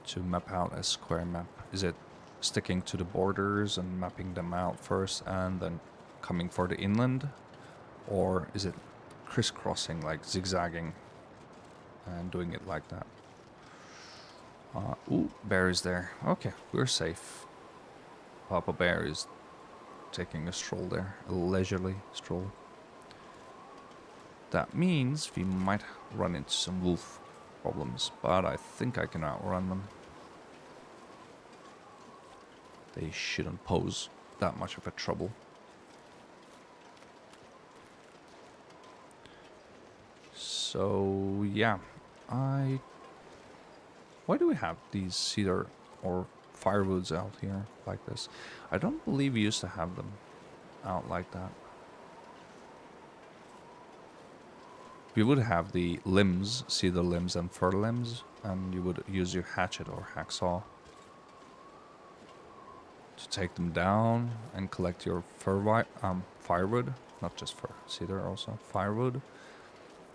to map out a square map? Is it sticking to the borders and mapping them out first and then coming for the inland? Or is it crisscrossing, like zigzagging and doing it like that? Ooh, bear is there. Okay, we're safe. Papa Bear is taking a stroll there, a leisurely stroll. That means we might run into some wolf problems, but I think I can outrun them. They shouldn't pose that much of a trouble. So, yeah, why do we have these cedar or firewoods out here like this? I don't believe we used to have them out like that. We would have the limbs, cedar limbs and fir limbs, and you would use your hatchet or hacksaw to take them down and collect your firewood, not just fir, cedar also, firewood.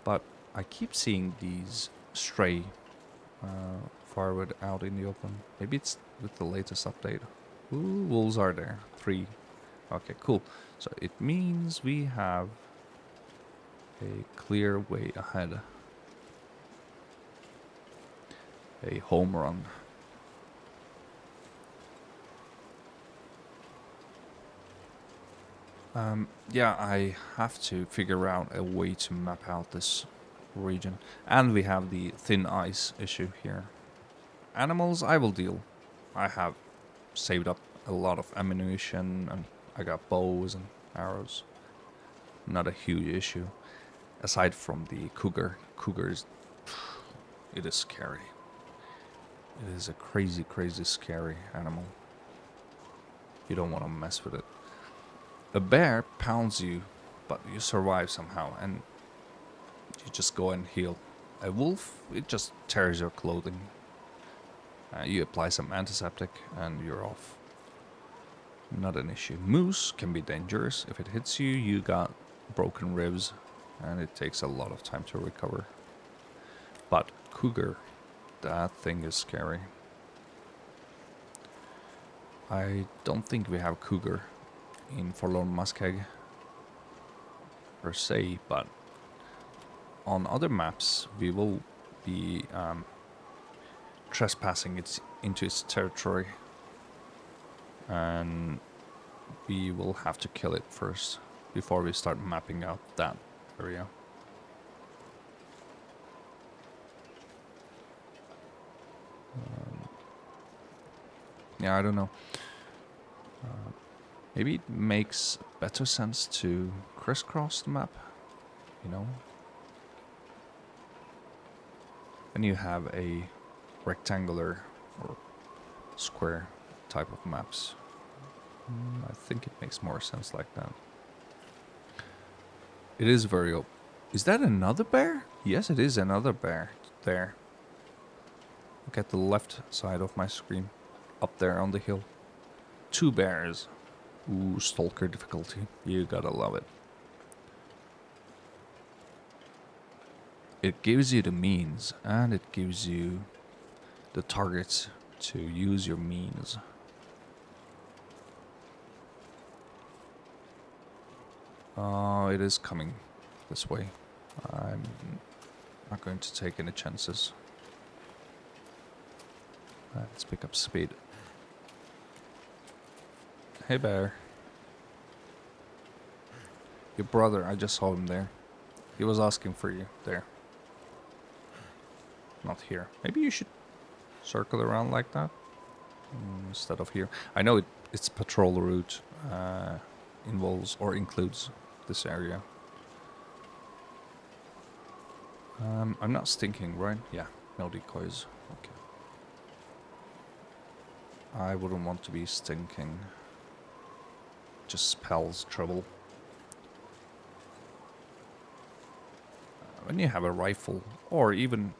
But I keep seeing these stray firewood out in the open. Maybe it's with the latest update. Ooh, wolves are there. 3. Okay, cool. So it means we have a clear way ahead. A home run. Yeah, I have to figure out a way to map out this region. And we have the thin ice issue here. Animals, I will deal. I have saved up a lot of ammunition and I got bows and arrows. Not a huge issue. aside from the cougar. Cougars, it is scary. It is a crazy, crazy scary animal. You don't want to mess with it. A bear pounds you, but you survive somehow, and you just go and heal. A wolf, it just tears your clothing. You apply some antiseptic, and you're off. Not an issue. Moose can be dangerous. If it hits you, you got broken ribs, and it takes a lot of time to recover. But cougar, that thing is scary. I don't think we have cougar in Forlorn Muskeg per se, but on other maps we will be trespassing into its territory, and we will have to kill it first before we start mapping out that area. Yeah, I don't know. Maybe it makes better sense to crisscross the map, you know? Then you have a rectangular or square type of maps. I think it makes more sense like that. It is very open. Is that another bear? Yes, it is another bear there. Look at the left side of my screen. Up there on the hill. 2 bears. Ooh, stalker difficulty. You gotta love it. It gives you the means, and it gives you the targets to use your means. Oh, it is coming this way. I'm not going to take any chances. Let's pick up speed. Hey bear. Your brother, I just saw him there. He was asking for you there. Not here. Maybe you should circle around like that instead of here. I know its patrol route involves or includes this area. I'm not stinking, right? Yeah, no decoys. Okay. I wouldn't want to be stinking. Just spells trouble. When you have a rifle, or even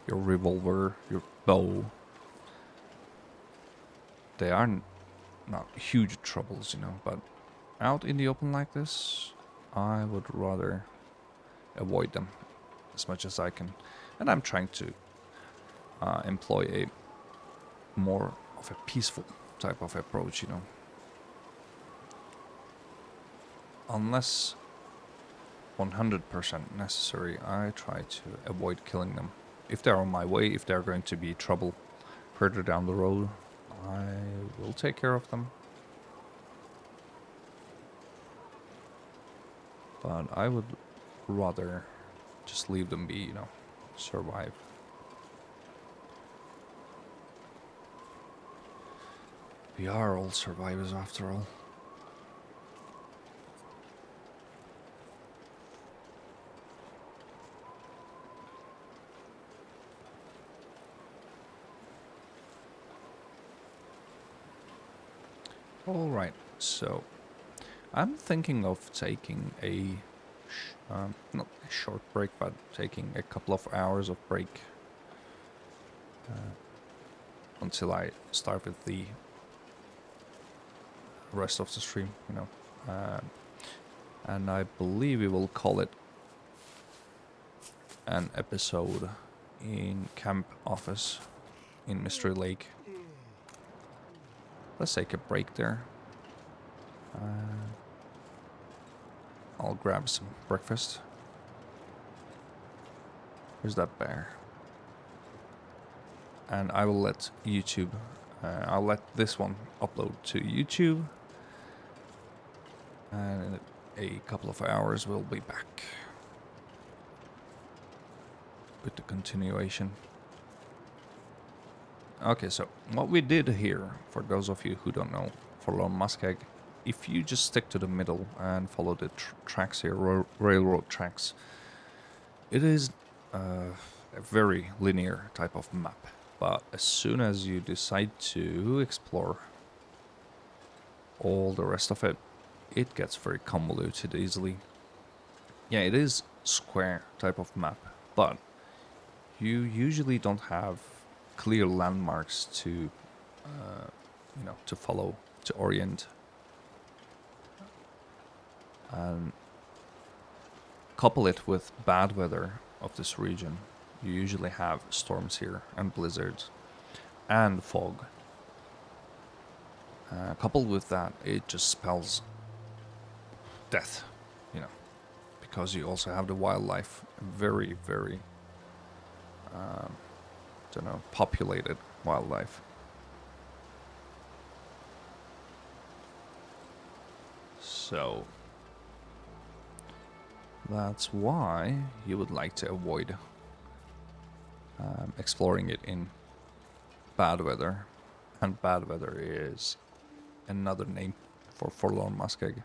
your revolver, your bow, they are not huge troubles, you know, but out in the open like this, I would rather avoid them as much as I can. And I'm trying to employ a more of a peaceful type of approach, you know. Unless 100% necessary, I try to avoid killing them. If they're on my way, if they're going to be trouble further down the road, I will take care of them. But I would rather just leave them be, you know, survive. We are all survivors after all. Alright, so I'm thinking of taking a, not a short break, but taking a couple of hours of break until I start with the rest of the stream, you know. And I believe we will call it an episode in Camp Office in Mystery Lake. Let's take a break there. I'll grab some breakfast. Where's that bear? And I will let YouTube, I'll let this one upload to YouTube. And in a couple of hours we'll be back with the continuation. Okay, so what we did here, for those of you who don't know, Forlorn Muskeg if you just stick to the middle and follow the tracks here, railroad tracks, it is a very linear type of map. But as soon as you decide to explore all the rest of it, it gets very convoluted easily. Yeah, it is square type of map, but you usually don't have clear landmarks to, to follow, to orient. And couple it with bad weather of this region, you usually have storms here and blizzards and fog. Coupled with that, it just spells death, because you also have the wildlife, very, very, populated wildlife. So that's why you would like to avoid exploring it in bad weather, and bad weather is another name for Forlorn Muskeg.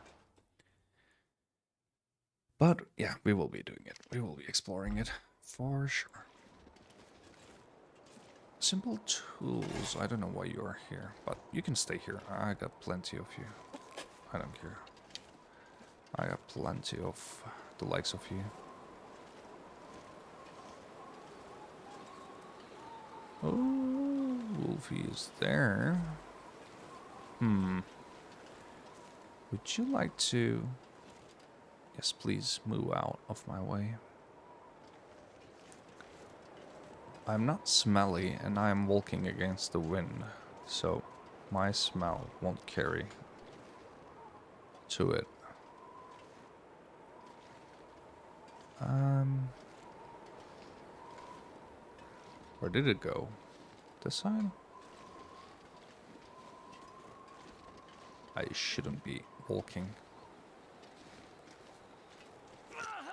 But yeah, we will be doing it. We will be exploring it for sure. Simple tools. I don't know why you are here, but you can stay here. I got plenty of you. I don't care. I got plenty of the likes of you. Oh, Wolfie is there. Would you like to... Yes, please move out of my way. I'm not smelly and I'm walking against the wind, so my smell won't carry to it. Where did it go? This side? I shouldn't be walking.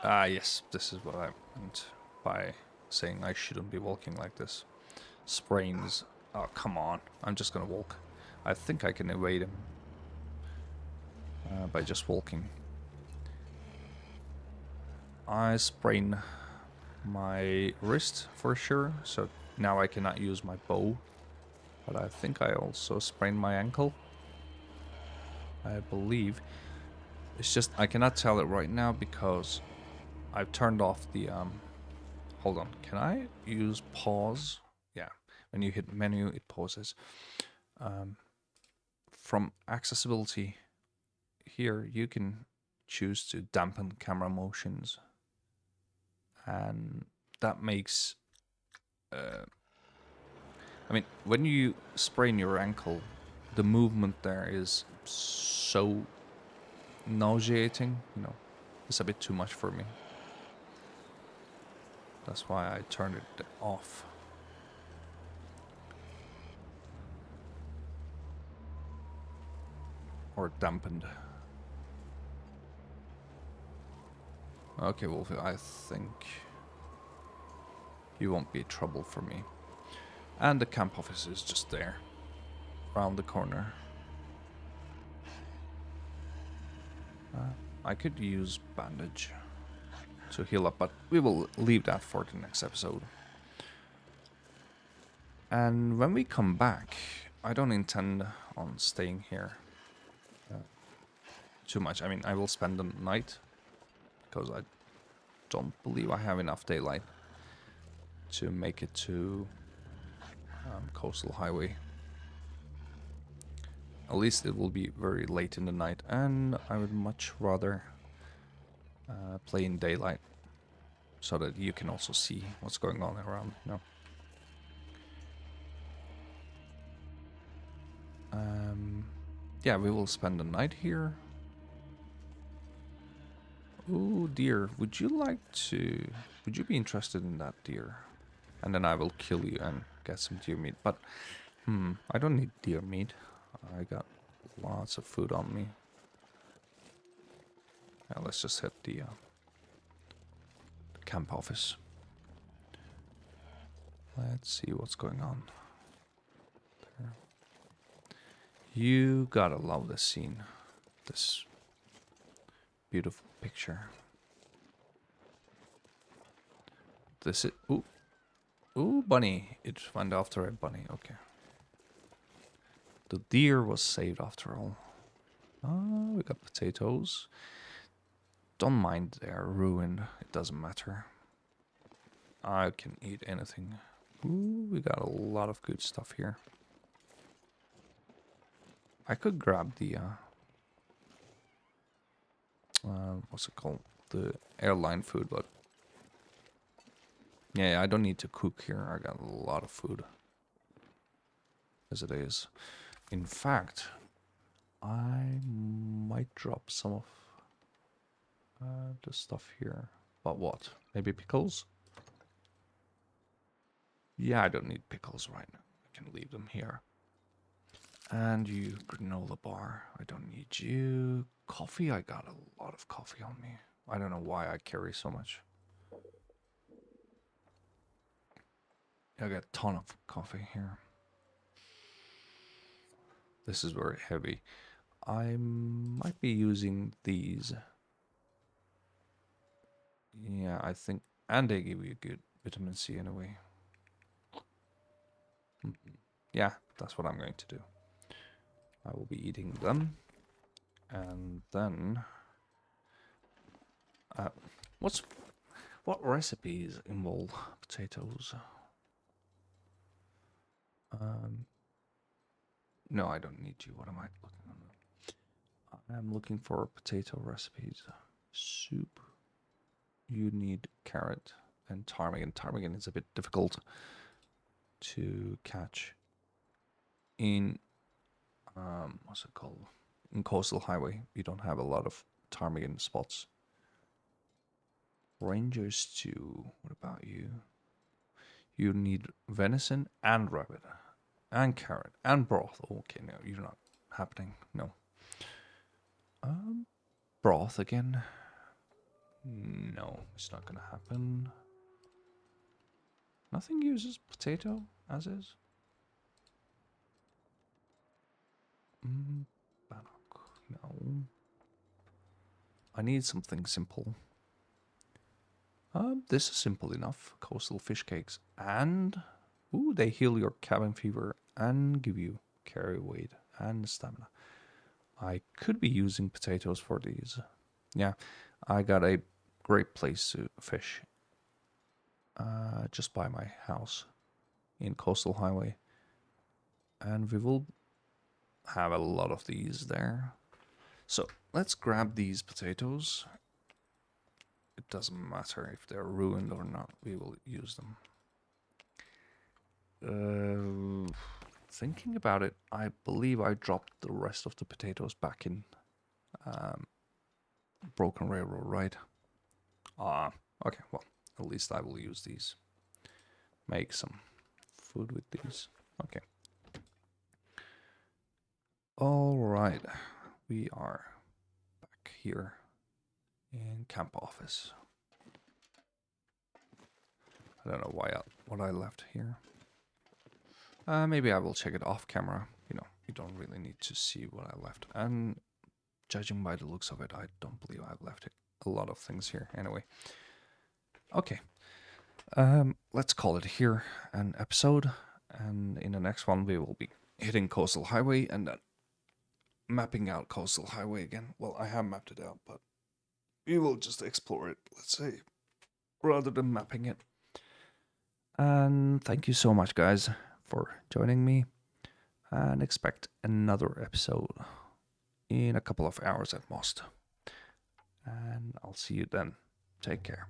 Ah, yes, this is what I meant by saying I shouldn't be walking like this. Sprains. Oh, come on. I'm just gonna walk. I think I can evade him by just walking. I sprain my wrist for sure, so now I cannot use my bow. But I think I also sprained my ankle. I believe. It's just I cannot tell it right now because I've turned off the hold on, can I use pause? Yeah, when you hit menu it pauses. From accessibility here you can choose to dampen camera motions, and that makes I mean, when you sprain your ankle, the movement there is so nauseating, it's a bit too much for me. That's why I turned it off. Or dampened. Okay, Wolfie, I think you won't be trouble for me. And the camp office is just there, around the corner. I could use bandage to heal up, but we will leave that for the next episode. And when we come back, I don't intend on staying here too much. I mean, I will spend the night because I don't believe I have enough daylight to make it to Coastal Highway. At least it will be very late in the night, and I would much rather play in daylight so that you can also see what's going on around, yeah, we will spend the night here. Oh, deer. Would you be interested in that deer? And then I will kill you and get some deer meat. But, I don't need deer meat. I got lots of food on me. Yeah, let's just hit the camp office. Let's see what's going on. There. You gotta love this scene. this beautiful picture. This is... Ooh. Ooh, bunny. It went after a bunny. Okay. The deer was saved after all. Oh, we got potatoes. Don't mind they're ruined. It doesn't matter. I can eat anything. Ooh, we got a lot of good stuff here. I could grab the... what's it called? The airline food, but... Yeah, I don't need to cook here. I got a lot of food. As it is. In fact, I might drop some of the stuff here. But what? Maybe pickles? Yeah, I don't need pickles right now. I can leave them here. And you, granola bar. I don't need you. Coffee, I got a lot of coffee on me. I don't know why I carry so much. I got a ton of coffee here. This is very heavy. I might be using these. Yeah, I think... And they give you good vitamin C anyway. Yeah, that's what I'm going to do. I will be eating them. And then... what recipes involve potatoes? No, I don't need you. What am I looking on? I'm looking for potato recipes. Soup. You need carrot and ptarmigan. Ptarmigan is a bit difficult to catch in what's it called? In Coastal Highway. You don't have a lot of ptarmigan spots. Ranger stew. What about you? You need venison and rabbit and carrot and broth. Okay, no, you're not happening. No. Broth again. No, it's not gonna happen. Nothing uses potato as is. Bannock. No. I need something simple. This is simple enough. Coastal fish cakes. And... Ooh, they heal your cabin fever and give you carry weight and stamina. I could be using potatoes for these. Yeah, I got a great place to fish. Just by my house in Coastal Highway. And we will have a lot of these there. So let's grab these potatoes. It doesn't matter if they're ruined or not. We will use them. Thinking about it, I believe I dropped the rest of the potatoes back in Broken Railroad, right? Okay, well, at least I will use these. Make some food with these. Okay. All right, we are back here in camp office. I don't know what I left here. Maybe I will check it off camera. You know, you don't really need to see what I left. And judging by the looks of it, I don't believe I've left a lot of things here. Anyway, okay. Let's call it here an episode. And in the next one, we will be hitting Coastal Highway and then mapping out Coastal Highway again. Well, I have mapped it out, but we will just explore it, let's say, rather than mapping it. And thank you so much, guys, for joining me. And expect another episode in a couple of hours at most. And I'll see you then. Take care.